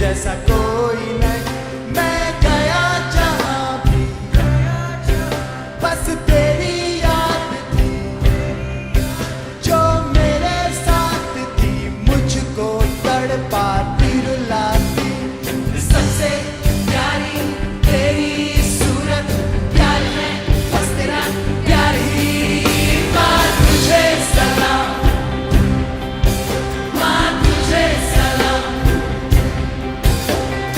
जैसा कोई नहीं। मैं गया जहां भी बस तेरी याद थी, जो मेरे साथ थी मुझको तड़पाती रुलाती। सबसे प्यारी तेरी सूरत, प्यार है बस तेरा प्यार ही। माँ तुझे सलाम, माँ तुझे सलाम,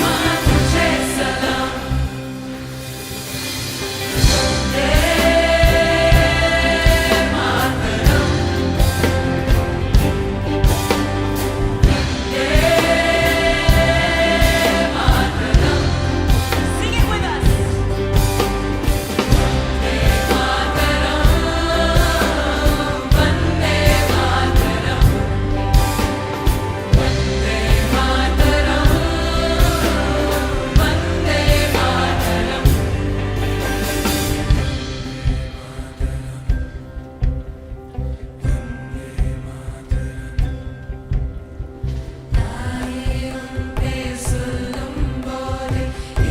माँ तुझे सलाम। Sing it with us.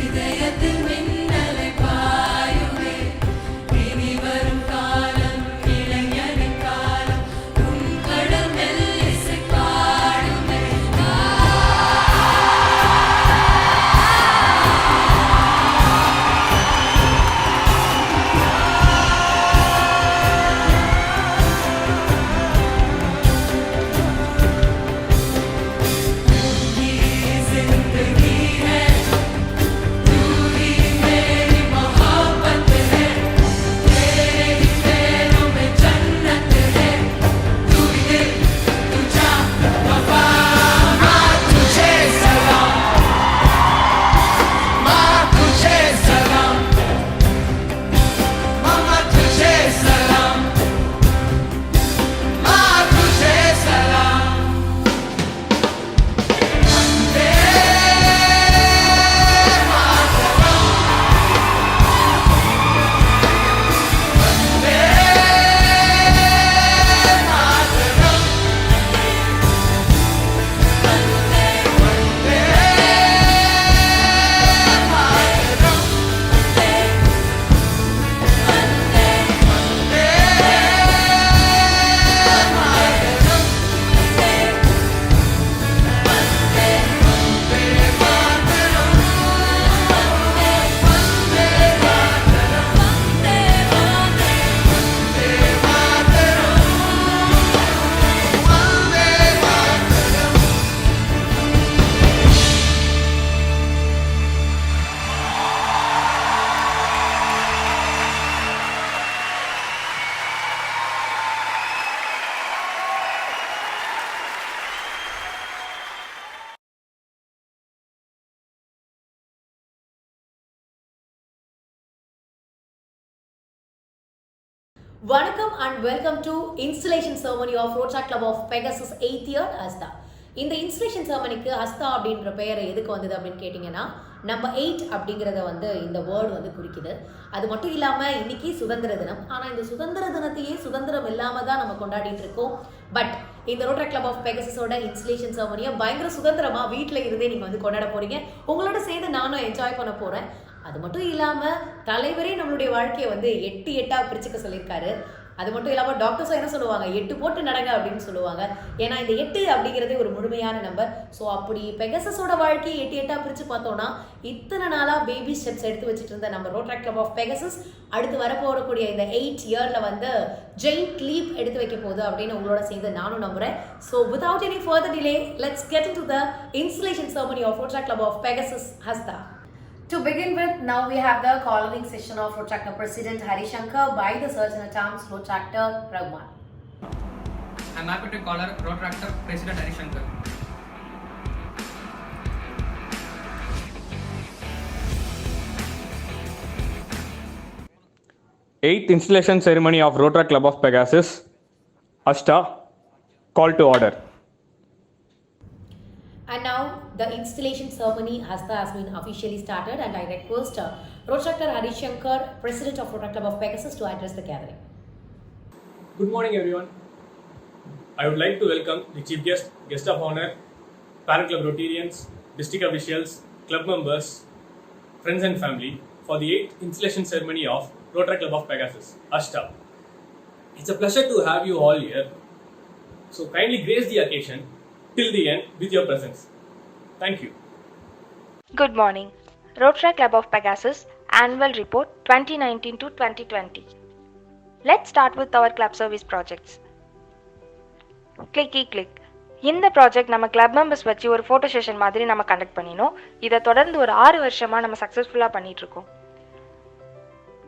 இதயத்தில் மின்னலை பாயுமே, இனி வரும் காலம் இளைஞனின் காலம், உன் கடல் மெல்லிசை பாடுமே. ये जिंदगी है, तू ही मेरी मोहब्बत है, तेरे ही पैरों में जन्नत है, तू ही दिल, तू जान, वफा। माँ तुझे सलाम, माँ तुझे सलाम, मामा तुझे सलाम, माँ तुझे सलाम। वंदे मातरम, वंदे मातरम, वंदे मातरम। வணக்கம் and welcome to installation ceremony of ரோட்சா club of Pegasus 8th year ஹஸ்தா. இந்த இன்ஸ்டலேஷன் செர்மனிக்கு ஹஸ்தா அப்படின்ற பெயர் எதுக்கு வந்தது அப்படின்னு கேட்டிங்கன்னா, நம்ம 8 அப்படிங்கிறத வந்து இந்த வேர்டு வந்து குறிக்குது. அது மட்டும் இல்லாமல் இன்னைக்கு சுதந்திர தினம். ஆனால் இந்த சுதந்திர தினத்தையே சுதந்திரம் இல்லாமல் தான் நம்ம கொண்டாடிட்டு இருக்கோம். பட் இந்த ரோட்ரா கிளப் ஆஃப் பெகசஸோட இன்ஸ்டலேஷன் செர்மனியை பயங்கர சுதந்திரமாக வீட்டில் இருந்தே நீங்கள் வந்து கொண்டாட போகிறீங்க. உங்களோட சேர்ந்து நானும் என்ஜாய் பண்ண போகிறேன். அது மட்டும் இல்லாமல் தலைவரே நம்மளுடைய வாழ்க்கையை வந்து 8 பிரிச்சுக்க சொல்லியிருக்காரு. அது மட்டும் இல்லாமல் டாக்டர்ஸும் என்ன சொல்லுவாங்க, 8 போட்டு நடங்க அப்படின்னு சொல்லுவாங்க. ஏன்னா இந்த 8 அப்படிங்கிறதே ஒரு முழுமையான நம்பர். ஸோ அப்படி பெகசஸோட வாழ்க்கையை 8 பிரித்து பார்த்தோம்னா, இத்தனை நாளாக பேபி ஸ்டெப்ஸ் எடுத்து வச்சுட்டு இருந்த நம்ம ரோட்ரா கிளப் ஆஃப் பெகசஸ் அடுத்து வரப்போகக்கூடிய இந்த 8th yearல வந்து ஜெயிண்ட் லீப் எடுத்து வைக்க போகுது அப்படின்னு உங்களோட சேர்ந்து நானும் நம்புகிறேன். So without any further delay, let's get into the installation ceremony of Rotaract club of Pegasus ஹஸ்தா. To begin with, now we have the calling session of Rotractor President Hari Shankar by the Surgeon at Arms Rotractor Raghuman. I am happy to call her Rotractor President Hari Shankar. Eighth installation ceremony of Rotary Club of Pegasus, Ashta, call to order. And now the installation ceremony Hasta has been officially started, and I request Rotractor Hari Shankar, President of Rotary Club of Pegasus, to address the gathering. Good morning, everyone. I would like to welcome the chief guest, guest of honor, Parent Club Rotarians, district officials, club members, friends and family for the 8th installation ceremony of Rotary Club of Pegasus, Ashta. It's a pleasure to have you all here. So kindly grace the occasion till the end with your presence. Thank you. Good morning. Rotary Club of Pegasus Annual Report 2019 to 2020. Let's start with our club service projects. Clicky Click. இந்த project நம்ம club members வச்சு ஒரு photo session மாதிரி நம்ம conduct பண்ணினோம். இதை தொடர்ந்து ஒரு 6 வருஷமாக நம்ம சக்ஸஸ்ஃபுல்லாக பண்ணிகிட்ருக்கோம்.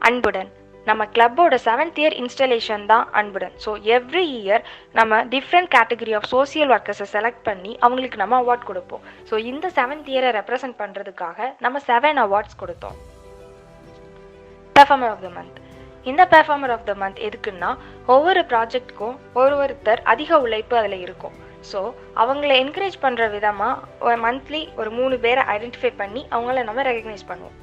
அன்புடன் நம்ம கிளப்போட 7th இயர் இன்ஸ்டலேஷன் தான் அன்புடன். ஸோ எவ்ரி இயர் நம்ம டிஃப்ரெண்ட் கேட்டகரி ஆஃப் சோசியல் ஒர்க்கர்ஸை செலக்ட் பண்ணி அவங்களுக்கு நம்ம அவார்ட் கொடுப்போம். ஸோ இந்த 7th இயரை ரெப்ரசன்ட் பண்ணுறதுக்காக நம்ம 7 அவார்ட்ஸ் கொடுத்தோம். Performer of the month. இந்த பெர்ஃபார்மர் ஆஃப் த மந்த் எதுக்குன்னா, ஒவ்வொரு ப்ராஜெக்ட்டுக்கும் ஒருத்தர் அதிக உழைப்பு அதில் இருக்கும். ஸோ அவங்கள என்கரேஜ் பண்ணுற விதமாக மந்த்லி ஒரு 3 பேரை ஐடென்டிஃபை பண்ணி அவங்கள நம்ம ரெகக்னைஸ் பண்ணுவோம்.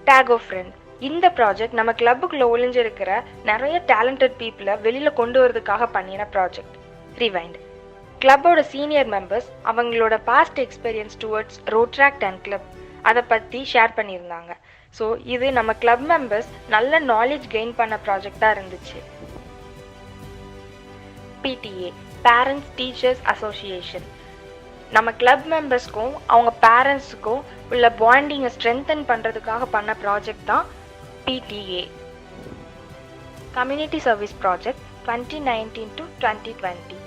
Take off friend. இந்த ப்ராஜெக்ட் நம்ம கிளப்புக்குள்ளே ஒளிஞ்சிருக்கிற நிறைய டேலண்டட் பீப்புளை வெளியில் கொண்டு வரதுக்காக பண்ணின ப்ராஜெக்ட். ரிவைண்ட். கிளப்போட சீனியர் மெம்பர்ஸ் அவங்களோட past experience towards Rotaract and club அதை பற்றி ஷேர் பண்ணியிருந்தாங்க. ஸோ இது நம்ம கிளப் மெம்பர்ஸ் நல்ல நாலேஜ் கெயின் பண்ண ப்ராஜெக்டாக இருந்துச்சு. PTA parents teachers association. நம்ம கிளப் மெம்பர்ஸ்க்கும் அவங்க பேரண்ட்ஸுக்கும் உள்ள பாண்டிங்கை ஸ்ட்ரென்தன் பண்ணுறதுக்காக பண்ண ப்ராஜெக்ட் தான் PTA. Community service project 2019 to 2020.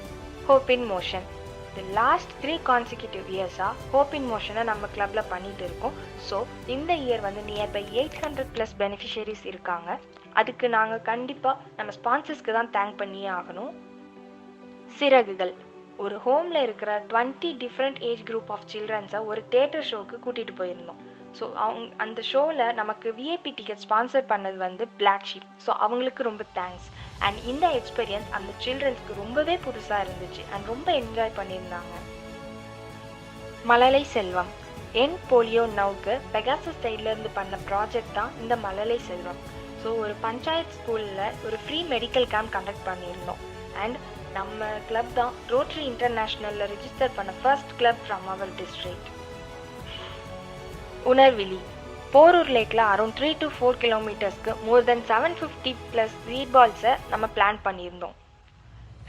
Hope in motion. The last 3 consecutive இயர்ஸாக ஹோப் இன் மோஷனை நம்ம கிளப்பில் பண்ணிட்டு இருக்கோம். ஸோ இந்த இயர் வந்து நியர்பை 800+ பெனிஃபிஷியரிஸ் இருக்காங்க. அதுக்கு நாங்கள் கண்டிப்பாக நம்ம ஸ்பான்சர்ஸ்க்கு தான் தேங்க் பண்ணியே ஆகணும். சிறகுகள். ஒரு ஹோமில் இருக்கிற 20 டிஃப்ரெண்ட் ஏஜ் குரூப் ஆஃப் சில்ட்ரன்ஸை ஒரு தியேட்டர் ஷோக்கு கூட்டிகிட்டு போயிருந்தோம். ஸோ அந்த ஷோவில் நமக்கு VIP டிக்கெட் ஸ்பான்சர் பண்ணது வந்து பிளாக் ஷீப். ஸோ அவங்களுக்கு ரொம்ப தேங்க்ஸ். அண்ட் இந்த எக்ஸ்பீரியன்ஸ் அந்த சில்ட்ரன்ஸ்க்கு ரொம்பவே புதுசாக இருந்துச்சு அண்ட் ரொம்ப என்ஜாய் பண்ணியிருந்தாங்க. மழலை செல்வம். என் போலியோ நவுக்கு பெகாசஸ் சைட்லேருந்து பண்ண ப்ராஜெக்ட் தான் இந்த மழலை செல்வம். ஸோ ஒரு பஞ்சாயத்து ஸ்கூலில் ஒரு ஃப்ரீ மெடிக்கல் கேம்ப் கண்டக்ட் பண்ணியிருந்தோம். அண்ட் நம்ம கிளப் தான் ரோட்டரி இன்டர்நேஷ்னலில் ரிஜிஸ்டர் பண்ண first club from our district. உணர்விழி. போரூர் லேக்கில் அரௌண்ட் 3 to 4 கிலோமீட்டர்ஸ்க்கு மோர் தென் 750+ வீட் பால்ஸை நம்ம பிளான் பண்ணியிருந்தோம்.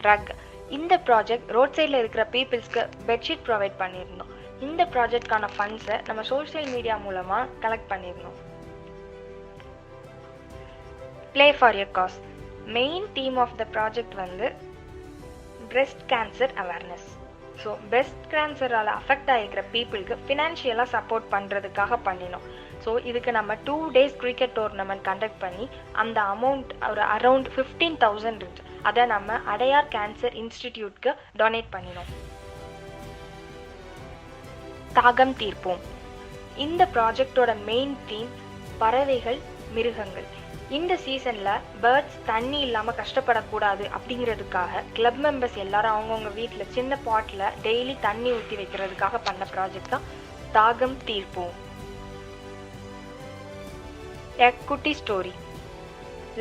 ரக். இந்த ப்ராஜெக்ட் ரோட் சைடில் இருக்கிற பீப்புள்ஸ்க்கு பெட்ஷீட் ப்ரொவைட் பண்ணியிருந்தோம். இந்த ப்ராஜெக்ட்கான ஃபண்ட்ஸை நம்ம சோஷியல் மீடியா மூலமாக கலெக்ட் பண்ணியிருந்தோம். Play for a cause. Main theme of the project வந்து breast cancer awareness. So breast கேன்சரால் அஃபெக்ட் ஆகிருக்கிற பீப்புளுக்கு ஃபினான்ஷியலாக சப்போர்ட் பண்ணுறதுக்காக பண்ணினோம். ஸோ இதுக்கு நம்ம 2 days கிரிக்கெட் டோர்னமெண்ட் கண்டக்ட் பண்ணி அந்த அமௌண்ட் ஒரு அரௌண்ட் 15,000 இருந்துச்சு. அதை நம்ம அடையார் கேன்சர் இன்ஸ்டிடியூட்க்கு டொனேட் பண்ணினோம். தாகம் தீர்ப்போம். இந்த ப்ராஜெக்டோட மெயின் தீம் பறவைகள், மிருகங்கள். இந்த சீசனில் பேர்ட்ஸ் தண்ணி இல்லாமல் கஷ்டப்படக்கூடாது அப்படிங்கிறதுக்காக கிளப் மெம்பர்ஸ் எல்லாரும் அவங்கவுங்க வீட்டில் சின்ன பாட்டில் டெய்லி தண்ணி ஊற்றி வைக்கிறதுக்காக பண்ண ப்ராஜெக்ட் தான் தாகம் தீர்ப்போம். எ குட்டி ஸ்டோரி.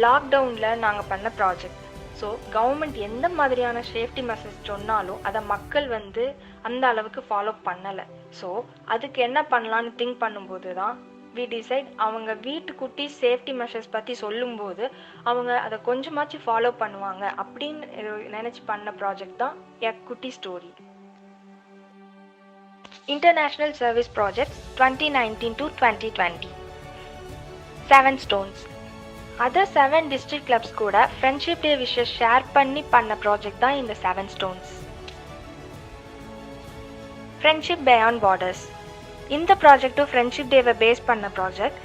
லாக்டவுனில் நாங்கள் பண்ண ப்ராஜெக்ட். ஸோ கவர்மெண்ட் எந்த மாதிரியான சேஃப்டி மெஷர்ஸ் சொன்னாலும் அதை மக்கள் வந்து அந்த அளவுக்கு ஃபாலோ பண்ணலை. ஸோ அதுக்கு என்ன பண்ணலான்னு திங்க் பண்ணும்போது தான் வி டிசைட் அவங்க வீட்டுக்குட்டி சேஃப்டி மெஷர்ஸ் பற்றி சொல்லும்போது அவங்க அதை கொஞ்சமாச்சும் ஃபாலோ பண்ணுவாங்க அப்படின்னு நினச்சி பண்ண ப்ராஜெக்ட் தான் எ குட்டி story. International service project 2019 to 2020. 7 stones. Other 7 district clubs கூட ஃப்ரெண்ட்ஷிப் டே விஷஸ் ஷேர் பண்ணி பண்ண ப்ராஜெக்ட் தான் இந்த 7 ஸ்டோன்ஸ். Friendship beyond borders. இந்த ப்ராஜெக்டும் ஃப்ரெண்ட்ஷிப் டேவை பேஸ் பண்ண ப்ராஜெக்ட்.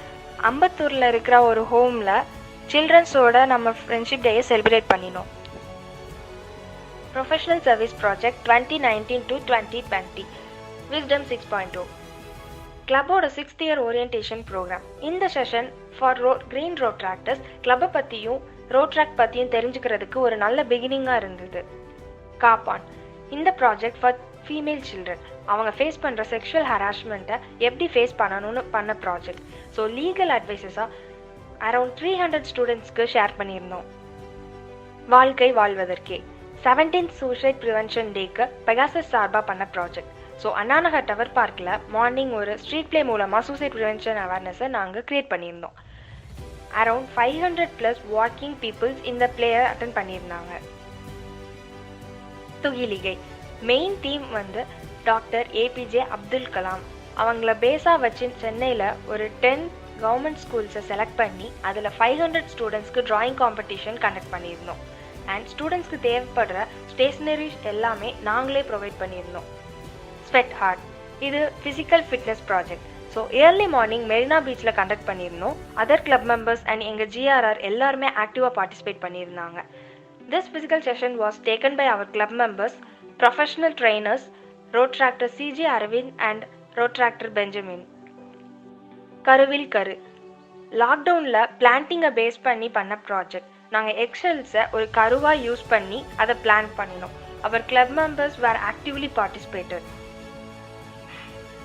அம்பத்தூரில் இருக்கிற ஒரு ஹோமில் சில்ட்ரன்ஸோட நம்ம ஃப்ரெண்ட்ஷிப் டேயை செலிப்ரேட் பண்ணினோம். Professional service project 2019 to 2020. Wisdom 6.0. கிளப்போட 6th இயர் ஓரியன்டேஷன் ப்ரோக்ராம். இந்த செஷன் ஃபார் கிரீன் ரோட்ராக்டர்ஸ் கிளப்பை பற்றியும் ரோட்ராக்ட் பற்றியும் தெரிஞ்சுக்கிறதுக்கு ஒரு நல்ல பிகினிங்காக இருந்தது. காப்பான். இந்த ப்ராஜெக்ட் ஃபார் ஃபீமேல் சில்ட்ரன் அவங்க ஃபேஸ் பண்ணுற செக்ஷுவல் ஹராஸ்மெண்ட்டை எப்படி ஃபேஸ் பண்ணணும்னு பண்ண ப்ராஜெக்ட். ஸோ லீகல் அட்வைசஸாக அரௌண்ட் 300 ஸ்டூடெண்ட்ஸ்க்கு ஷேர் பண்ணியிருந்தோம். வாழ்க்கை வாழ்வதற்கே 17th சூசைட் ப்ரிவென்ஷன் டேக்கு பெகாசஸ் சார்பாக பண்ண ப்ராஜெக்ட். ஸோ அண்ணாநகர் டவர் பார்க்கில் மார்னிங் ஒரு ஸ்ட்ரீட் ப்ளே மூலமாக சூசைட் ப்ரிவென்ஷன் அவேர்னஸை நாங்கள் க்ரியேட் பண்ணியிருந்தோம். அரவுண்ட் 500+ வாக்கிங் பீப்புள்ஸ் இந்த பிளேயை அட்டன் பண்ணியிருந்தாங்க. துகிலிகை மெயின் தீம் வந்து டாக்டர் ஏபிஜே அப்துல் கலாம். அவங்கள பேஸாக வச்சு சென்னையில் ஒரு 10 கவர்மெண்ட் ஸ்கூல்ஸை செலக்ட் பண்ணி அதில் 500 ஸ்டூடெண்ட்ஸ்க்கு ட்ராயிங் காம்படிஷன் கண்டக்ட் பண்ணியிருந்தோம். அண்ட் ஸ்டூடெண்ட்ஸ்க்கு தேவைப்படுற ஸ்டேஷ்னரிஸ் எல்லாமே நாங்களே ப்ரொவைட் பண்ணியிருந்தோம். ஸ்வெட் ஹார்ட் இது physical fitness project. So early morning Marina பீச்சில் கண்டக்ட் பண்ணியிருந்தோம். அதர் கிளப் மெம்பர்ஸ் அண்ட் எங்கள் ஜிஆர்ஆர் எல்லாருமே ஆக்டிவாக பார்ட்டிசிபேட் பண்ணியிருந்தாங்க. This physical session was taken by our club members, professional trainers, Rotaractor சிஜி அரவிந்த் அண்ட் ரோட்ராக்டர் பெஞ்சமின். கருவில் கரு லாக்டவுனில் பிளான்டிங்கை பேஸ் பண்ணி பண்ண ப்ராஜெக்ட். நாங்கள் எக்ஸெல்ஸை ஒரு கருவாக யூஸ் பண்ணி அதை பிளான் பண்ணினோம். Our club members were actively participated.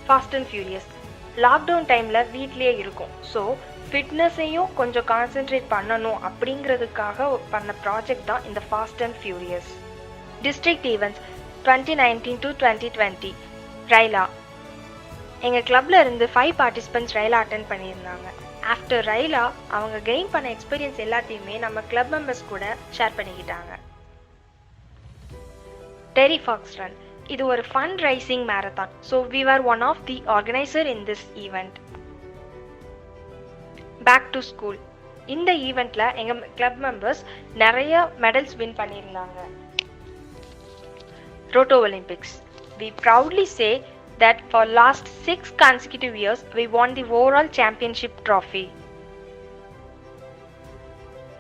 Fast and furious lockdown டைமில் வீட்லேயே இருக்கும். ஸோ ஃபிட்னஸையும் கொஞ்சம் கான்சென்ட்ரேட் பண்ணணும் அப்படிங்கிறதுக்காக பண்ண ப்ராஜெக்ட் தான் இந்த fast and furious. District events 2019 to 2020 RYLA. எங்கள் கிளப்ல இருந்து 5 பார்ட்டிசிபென்ட்ஸ் ரைலா அட்டென்ட் பண்ணியிருந்தாங்க. ஆஃப்டர் ரைலா அவங்க கெயின் பண்ண எக்ஸ்பீரியன்ஸ் எல்லாத்தையுமே நம்ம கிளப் மெம்பர்ஸ் கூட ஷேர் பண்ணிக்கிட்டாங்க. டெரி ஃபாக்ஸ் ரன் இது ஒரு fund raising marathon. So we are one of the organiser in this event. Back to school இந்த ஈவெண்ட்ல எங்கள் கிளப் மெம்பர்ஸ் நிறைய மெடல்ஸ் வின் பண்ணியிருந்தாங்க. Roto Olympics. We proudly say that for last 6 consecutive years we won the overall championship trophy.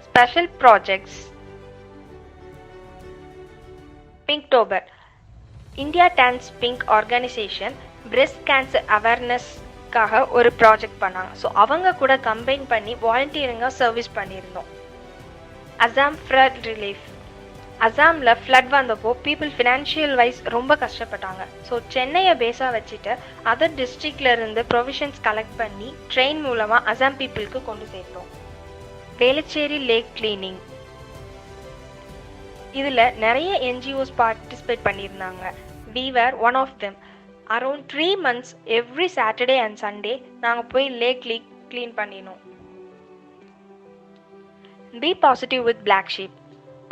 Special projects. Pinktober. India Turns Pink organization breast cancer awareness காக ஒரு project பண்ணாங்க. So அவங்க கூட combine பண்ணி வாலண்டியரிங்காக service பண்ணியிருந்தோம். Assam flood relief. அசாமில் flood வந்தப்போ people financial wise ரொம்ப கஷ்டப்பட்டாங்க. ஸோ சென்னையை பேஸாக வச்சுட்டு அதர் டிஸ்ட்ரிக்ட்ல இருந்து ப்ரொவிஷன்ஸ் கலெக்ட் பண்ணி ட்ரெயின் மூலமாக அசாம் பீப்புளுக்கு கொண்டு சேர்த்தோம். வேளச்சேரி லேக் கிளீனிங் இதில் நிறைய என்ஜிஓஸ் பார்ட்டிசிபேட் பண்ணியிருந்தாங்க. we were one of them. Around 3 months every Saturday and Sunday நாங்கள் போய் லேக் க்ளீன் பண்ணினோம். Be positive with black sheep.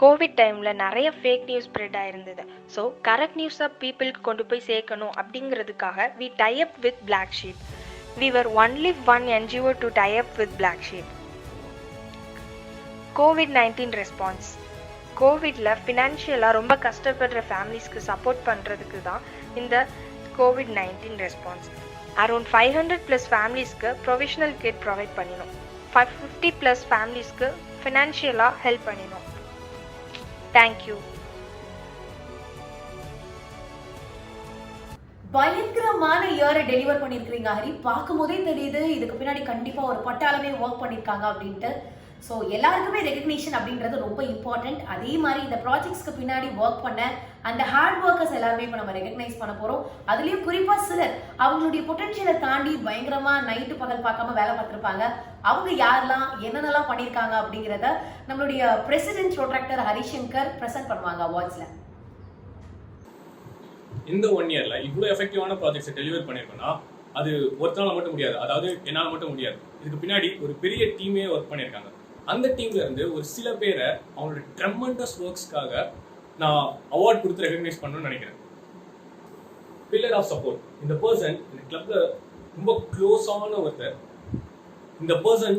COVID டைமில் நிறைய ஃபேக் நியூஸ் ஸ்ப்ரெட் ஆயிருந்தது. ஸோ கரெக்ட் நியூஸை பீப்புளுக்கு கொண்டு போய் சேர்க்கணும் அப்படிங்கிறதுக்காக we tie up with black sheep. We were only one NGO to tie up with black sheep. COVID-19 response. கோவிடில் ஃபினான்ஷியலாக ரொம்ப கஷ்டப்படுற ஃபேமிலிஸ்க்கு சப்போர்ட் பண்ணுறதுக்கு தான் இந்த COVID-19 ரெஸ்பான்ஸ். அரௌண்ட் 500+ ஃபேமிலிஸ்க்கு ப்ரொவிஷனல் கிட் ப்ரொவைட் பண்ணினோம். 50+ ஃபேமிலிஸ்க்கு ஃபினான்ஷியலாக ஹெல்ப் பண்ணினோம். தேங்க்யூ. பயங்கரமான இயரை டெலிவர் பண்ணியிருக்கிறீங்க ஹரி. பார்க்கும் போதே தெரியுது இதுக்கு பின்னாடி கண்டிப்பாக ஒரு பட்டாளமே ஒர்க் பண்ணியிருக்காங்க அப்படின்ட்டு. ஸோ எல்லாருக்குமே ரெகக்னிஷன் அப்படின்றது ரொம்ப இம்பார்ட்டன்ட். அதே மாதிரி இந்த ப்ராஜெக்ட்ஸ்க்கு பின்னாடி ஒர்க் பண்ண அந்த ஹார்ட் ஒர்க்கர்ஸ் எல்லாருமே இப்போ நம்ம ரெகக்னைஸ் பண்ண போகிறோம். அதுலேயும் குறிப்பாக சிலர் அவங்களுடைய பொட்டன்ஷியலை தாண்டி பயங்கரமாக நைட்டு பகல் பார்க்காம வேலை பார்த்துருப்பாங்க. அவங்க யாரெல்லாம் என்னென்னலாம் பண்ணியிருக்காங்க அப்படிங்கிறத நம்மளுடைய பிரசிடென்ட் ரோட்ராக்டர் ஹரிசங்கர் ப்ரெசென்ட் பண்ணுவாங்க அவார்ட்ஸில். இந்த 1 இயர்ல இவ்வளோ எஃபெக்டிவான ப்ராஜெக்ட்ஸை டெலிவர் பண்ணியிருக்கோன்னா அது ஒருத்தனால மட்டும் முடியாது, அதாவது என்னால் மட்டும் முடியாது. இதுக்கு பின்னாடி ஒரு பெரிய டீமே ஒர்க் பண்ணியிருக்காங்க. அந்த டீம்ல இருந்து ஒரு சில பேரை அவங்களோட ட்ரெமண்டஸ் ஒர்க்ஸ்க்காக நான் அவார்ட் கொடுத்து ரெகக்னைஸ் பண்ணணும்னு நினைக்கிறேன். Pillar of support. இந்த பர்சன் இந்த கிளப்ல ரொம்ப க்ளோஸான ஒருத்தர். இந்த பர்சன்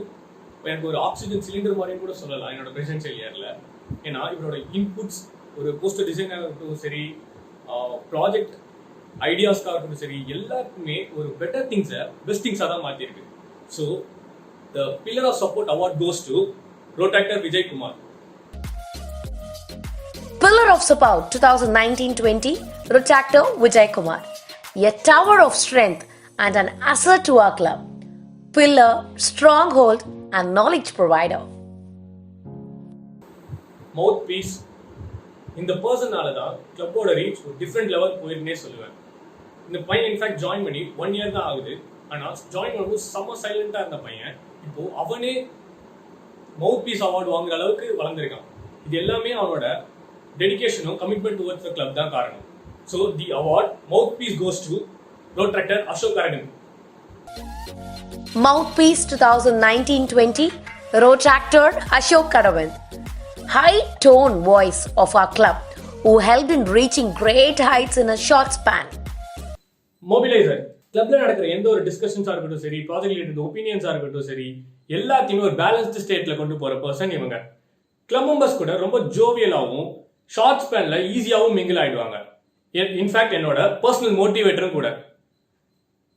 எனக்கு ஒரு ஆக்சிஜன் சிலிண்டர் மாதிரியும் கூட சொல்லலாம் என்னோட பிரசிடென்ஷியல் இயர்ல. ஏன்னா இவரோட இன்புட்ஸ் ஒரு போஸ்டர் டிசைனாக இருக்கட்டும் சரி, ப்ராஜெக்ட் ஐடியாஸ்க்காக இருக்கட்டும் சரி, எல்லாருக்குமே ஒரு பெட்டர் திங்ஸை பெஸ்ட் திங்ஸாக தான் மாற்றிருக்கு. So the Pillar of Support award goes to Rotractor Vijay Kumar. Pillar of Support 2019-20 Rotractor Vijay Kumar. A tower of strength and an asset to our club. Pillar, stronghold and knowledge provider. Mouthpiece. இந்த பர்சனால தான் கிளப்போட reach ஒரு different level போயிருந்தே சொல்லுவேன். இந்த பையன் in fact join பண்ணி 1 year தான் ஆகுது. ஆனால் ஜாயின் பண்ணும்போது செம்ம சைலண்டாக இருந்த பையன் இப்போ அவனே மவுத் பீஸ் அவார்டு வாங்குற அளவுக்கு வளர்ந்துருக்கான். இது எல்லாமே அவனோட டெடிகேஷனும் கமிட்மெண்ட் டுவர்ட்ஸ் த கிளப் தான் காரணம். So the award mouthpiece goes to Protractor Ashok Aragan. Mouthpiece 2019-20 Protractor Ashok Karavan. High tone voice of our club who helped in reaching great heights in a short span. Mobilizer. கிளப்ல நடக்கிற எந்த ஒரு டிஸ்கஷன்ஸா இருக்கட்டும் சரி, project related ஒப்பீனியன்ஸா இருக்கட்டும் சரி, எல்லாத்தையுமே ஒரு பேலன்ஸ்டு ஸ்டேட்ல கொண்டு போற பர்சன் இவங்க. கிளப் மெம்பர்ஸ் கூட ரொம்ப ஜோவியலாகவும் ஷார்ட் ஸ்பேன்ல ஈஸியாகவும் மிங்கிள் ஆயிடுவாங்க. இன்ஃபேக்ட் என்னோட பர்சனல் மோட்டிவேட்டரும் கூட.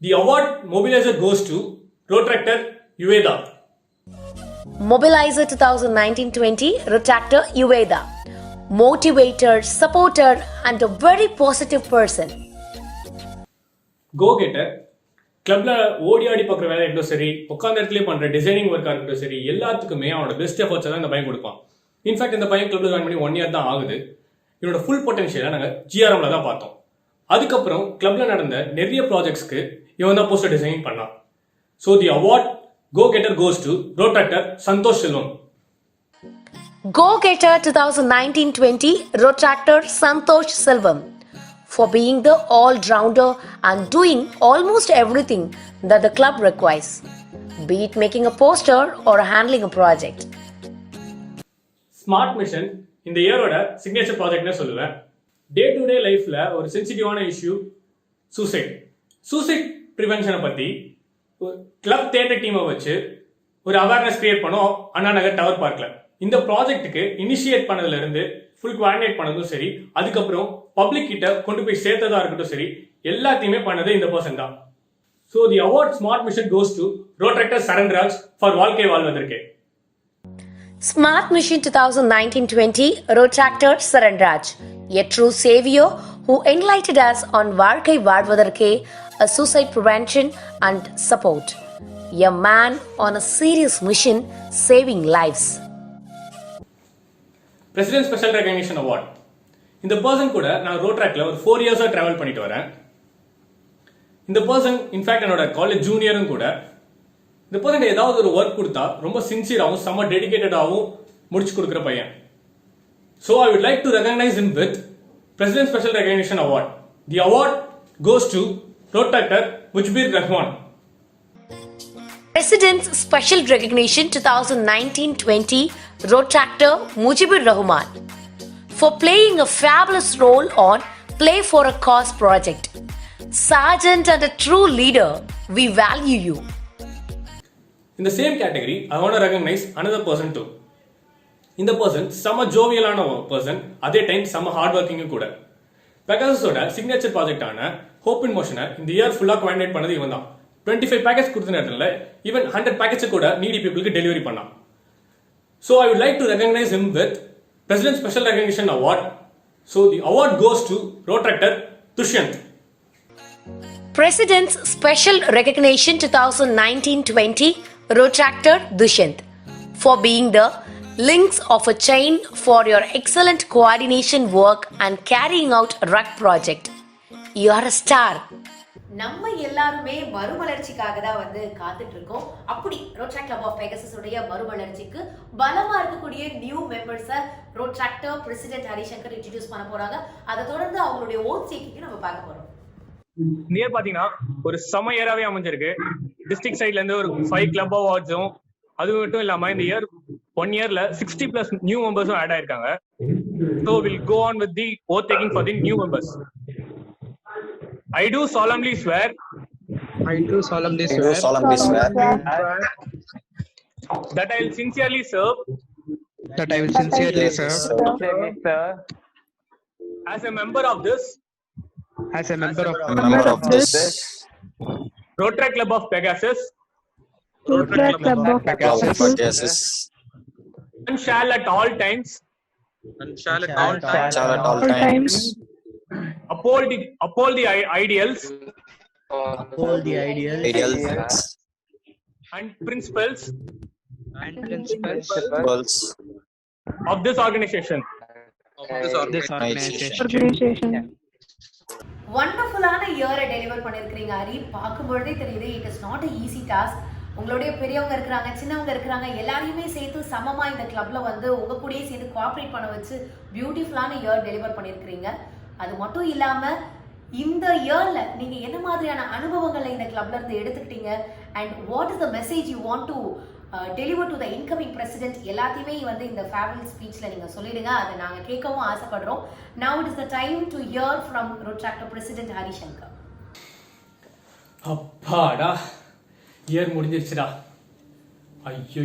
The award mobiliser cos to Protractor Uveda. Mobilizer 2019-20 Protractor Uveda. Motivator, supporter and a very positive person. Go getter. கிளப்ல ஓடி ஆடி பார்க்குற வேலை இருக்கட்டும் சரி, உட்காந்த இடத்துல பண்ற டிசைனிங் ஒர்க்காக இருக்கட்டும் சரி, எல்லாத்துக்குமே அவனோட பெஸ்ட் எஃபர்ட்ஸை தான் இந்த பையன் கொடுப்பான். இன்ஃபேக்ட் இந்த பையன் கிளப்ல ஜாயின் பண்ணி 1 year தான் ஆகுது. இவனோட ஃபுல் பொட்டன்ஷியலை நாங்கள் GRMல தான் பார்த்தோம். அதுக்கப்புறம் கிளப்ல நடந்த நிறைய ப்ராஜெக்ட்ஸ்க்கு இவன் தான் போஸ்டர் டிசைன் பண்ணான். So the award go getter goes to Protractor Santhosh Selvam. Go Getter 2019-20 Protractor Santosh Selvam for being the all-rounder and doing almost everything that the club requires, be it making a poster or handling a project. Smart mission இந்த இயரோட signature ப்ராஜெக்ட்னே சொல்லுவேன். Day to day லைஃப்ல ஒரு சென்சிட்டிவான issue suicide ப்ரிவென்ஷனை பற்றி club theatre டீமை வச்சு ஒரு awareness create பண்ணோம் அண்ணா நகர் டவர் பார்க்ல. இந்த ப்ராஜெக்ட்டுக்கு இனிஷியேட் பண்ணதுல இருந்து ஃபுல் கோஆர்டினேட் பண்ணதும் சரி, அதுக்கப்புறம் பப்ளிக் கிட்ட கொண்டு போய் சேர்த்ததா இருக்கட்டும் சரி, எல்லாத்தையுமே பண்ணது இந்த பர்சன் தான். So the award smart mission cos to Protractor Charanraj for வாழ்க்கை வாழ்வதற்கு. Smart Mission 2019-20 Protractor Saranraj, a true savior who enlightened us on Varkai Vadvadarke, a suicide prevention and support. A man on a serious mission saving lives. President special recognition award. இந்த person கூட நான் ரோட்ராக்ல ஒரு 4 years travel பண்ணிட்டு வரேன். இந்த person in fact என்னோட college ஜூனியரும் கூட. இந்த பர்சன் ஏதாவது ஒரு ஒர்க் கொடுத்தா ரொம்ப சின்சியராகவும் செம்ம டெடிகேட்டடாகவும் முடிச்சு கொடுக்குற பையன். So I would like to recognise him with president special recognition award. The award goes to Protractor Mujibur Rahman. President's Special Recognition 2019-20 Protractor Mujibur Rahman for playing a fabulous role on Play for a Cause project. Sergeant and a true leader, we value you. In the same category, I want to recognize another person too. இந்த person செம்ம ஜோவியலான person, அதே time செம்ம heart ஒர்க்கிங்கும் கூட. பெகாசஸோட signature ப்ராஜெக்டான hope இன் மோஷனை இந்த year ஃபுல்லாக coordinate பண்ணது இவன் தான். 25 பேக்கேஜ் கொடுத்த நேரத்தில் ஈவன் 100 பேக்கேஜ் கூட நீடி பீப்புளுக்கு டெலிவரி பண்ணான். So I would like to recognise him with president special recognition award. So the award goes to Protractor Dushyant. President's Special Recognition 2019-20 Protractor Dushyant for being the links of a chain for your excellent coordination work and carrying out a RUC project. You are a star. நம்ம எல்லாருமே மறுமலர்ச்சிக்காக தான் வந்து காத்துட்டு இருக்கோம். அப்படி Rotaract club of Pegasus உடைய மறுமலர்ச்சிக்கு பலமா இருக்கக்கூடிய நியூ மெம்பர்ஸை Protractor பிரசிடென்ட் ஹரிசங்கர் இன்ட்ரோடியூஸ் பண்ண போறாங்க. அதை தொடர்ந்து அவங்களுடைய ஓட் சீக்கிக்கு நம்ம பார்க்க போறோம். நியர் பாத்தீங்கன்னா ஒரு செம இயராவே அமைஞ்சிருக்கு. டிஸ்ட்ரிக்ட் சைட்ல இருந்து ஒரு 5 கிளப் அவார்ட்ஸும், அது மட்டும் இல்லாம இந்த இயர் 1 yearல 60+ நியூ மெம்பர்ஸும் ஆட் ஆயிருக்காங்க. So we'll go on with the oath taking for the new members. I do solemnly swear that I will sincerely serve as a member of this Rotary Club of Pegasus and shall at all times uphold the ideals and principles of this organization. வண்டர்ஃபுல்லான இயரை deliver பண்ணியிருக்கிறீங்க ஹரி. பார்க்கும்பொழுதே தெரியுது it is not a easy task. உங்களுடைய பெரியவங்க இருக்கிறாங்க, சின்னவங்க இருக்கிறாங்க, எல்லாரையுமே சேர்த்து சமமாக இந்த கிளப்ல வந்து உங்க கூடயே சேர்ந்து கோஆப்ரேட் பண்ண வச்சு பியூட்டிஃபுல்லான இயர் டெலிவர் பண்ணியிருக்கிறீங்க. அது மட்டும் இல்லாமல் இந்த இயரில் நீங்கள் என்ன மாதிரியான அனுபவங்களை இந்த கிளப்ல இருந்து எடுத்துக்கிட்டீங்க and what is the message you want to deliver to the incoming president எல்லாத்தையுமே வந்து இந்த ஃபேவரல் ஸ்பீச்சில் நீங்கள் சொல்லிடுங்க. அதை நாங்கள் கேட்கவும் ஆசைப்படுறோம். Now it is the time to hear from Rotaractor president Harishankar. அப்பாடா, இயர் முடிஞ்சிருச்சுடா. ஐயோ,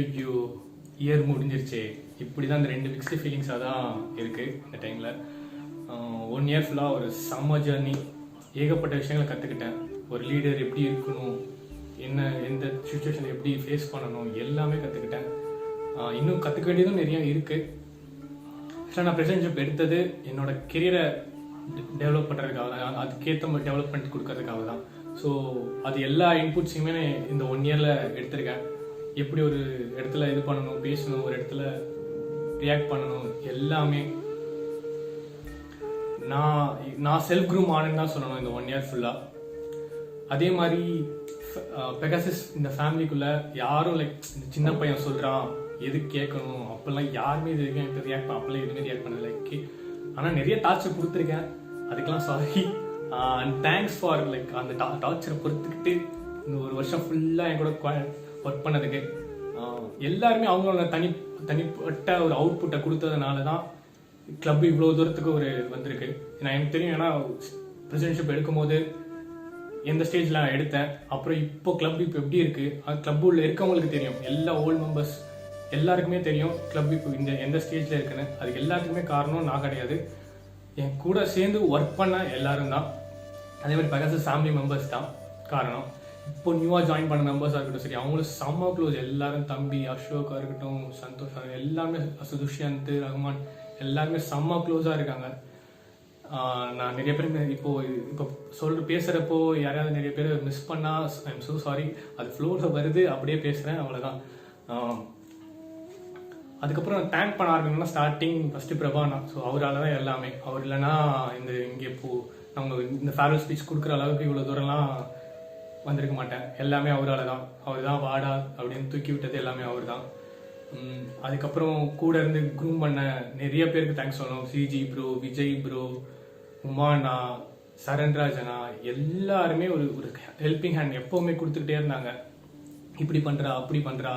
இயர் முடிஞ்சிருச்சு. இப்படி தான் இந்த 2 மிக்ஸ்டு ஃபீலிங்ஸாக தான் இருக்குது இந்த டைமில். 1 இயர் ஃபுல்லாக ஒரு செம்ம ஜர்னி. ஏகப்பட்ட விஷயங்களை கற்றுக்கிட்டேன். ஒரு லீடர் எப்படி இருக்கணும், எந்த சுச்சுவேஷன் எப்படி ஃபேஸ் பண்ணணும், எல்லாமே கற்றுக்கிட்டேன். இன்னும் கற்றுக்க வேண்டியதும் நிறைய இருக்குது. ஆக்சுவலாக நான் பிரசிடென்ட்ஷிப் எடுத்தது என்னோட கெரியரை டெவலப் பண்ணுறதுக்காக தான், அதுக்கேற்ற டெவலப்மெண்ட் கொடுக்கறதுக்காக தான். ஸோ அது எல்லா இன்புட்ஸையுமே இந்த 1 இயரில் எடுத்திருக்கேன். எப்படி ஒரு இடத்துல இது பண்ணணும், பேசணும், ஒரு இடத்துல ரியாக்ட் பண்ணணும், எல்லாமே நான் செல்ஃப் க்ரூம் ஆனேன்னு தான் சொல்லணும் இந்த 1 இயர் ஃபுல்லாக. அதே மாதிரி பெகாசஸ் இந்த ஃபேமிலிக்குள்ளே யாரும் லைக் இந்த சின்ன பையன் சொல்கிறான் எதுக்கு கேட்கணும் அப்போல்லாம் யாருமே இது வரைக்கும் எனக்கு ரியாக்ட் பண்ண அப்போல்லாம் எதுவுமே ரியாக்ட் பண்ணது லைக். ஆனால் நிறைய டார்ச்சர் கொடுத்துருக்கேன், அதுக்கெல்லாம் sorry. And thanks for like அந்த டார்ச்சரை பொறுத்துக்கிட்டு இந்த 1 வருஷம் ஃபுல்லாக என் கூட ஒர்க் பண்ணதுக்கு. எல்லாருமே அவங்களோட தனிப்பட்ட ஒரு அவுட்புட்டை கொடுத்ததுனால தான் கிளப் இவ்வளோ தூரத்துக்கு வந்திருக்கு. எனக்கு தெரியும், ஏன்னா பிரசிடென்ட்ஷிப் எடுக்கும்போது எந்த ஸ்டேஜில் நான் எடுத்தேன், அப்புறம் இப்போ கிளப் இப்போ எப்படி இருக்குது, கிளப் உள்ள இருக்கவங்களுக்கு தெரியும், எல்லா ஓல்டு மெம்பர்ஸ் எல்லாருக்குமே தெரியும் கிளப் இப்போ எந்த ஸ்டேஜில் இருக்குன்னு. அதுக்கு எல்லாத்துக்குமே காரணம் நான் கிடையாது, என் கூட சேர்ந்து ஒர்க் பண்ண எல்லாரும் தான். அதே மாதிரி பெகாசஸ் ஃபேமிலி மெம்பர்ஸ் தான் காரணம். இப்போ நியூவாக ஜாயின் பண்ண மெம்பர்ஸாக இருக்கட்டும் சரி, அவங்களும் செம்ம க்ளோஸ். எல்லாரும் தம்பி அசோக்காக இருக்கட்டும், சந்தோஷ், எல்லாமே துஷ்யந்த், ரஹ்மான் எல்லாருமே செம்ம க்ளோஸாக இருக்காங்க. நான் நிறைய பேர் இப்போ பேசுகிறப்போ யாரையாவது நிறைய பேர் மிஸ் பண்ணால் ஐ எம் ஸோ சாரி. அது ஃப்ளோவில் வருது, அப்படியே பேசுகிறேன், அவ்வளோதான். அதுக்கப்புறம் நான் தேங்க் பண்ண ஆரம்பிக்கணும்னா ஸ்டார்டிங் ஃபஸ்ட்டு பிரபானா. ஸோ அவரால் தான் எல்லாமே. அவர் இல்லைன்னா இங்கே நம்ம இந்த ஃபேர்வெல் ஸ்பீச் கொடுக்குற அளவுக்கு இவ்வளோ தூரம்லாம் வந்திருக்க மாட்டேன். எல்லாமே அவரால் தான். அவர் தான் வாடா அப்படின்னு தூக்கி விட்டது எல்லாமே அவர் தான். அதுக்கப்புறம் கூட இருந்து க்ரூம் பண்ண நிறைய பேருக்கு தேங்க்ஸ் சொல்லணும். சிஜி ப்ரோ, விஜய் ப்ரோ, உமானா, சரண்ராஜனா, எல்லாருமே ஒரு ஹெல்பிங் ஹேண்ட் எப்போவுமே கொடுத்துக்கிட்டே இருந்தாங்க, இப்படி பண்ணுறா அப்படி பண்ணுறா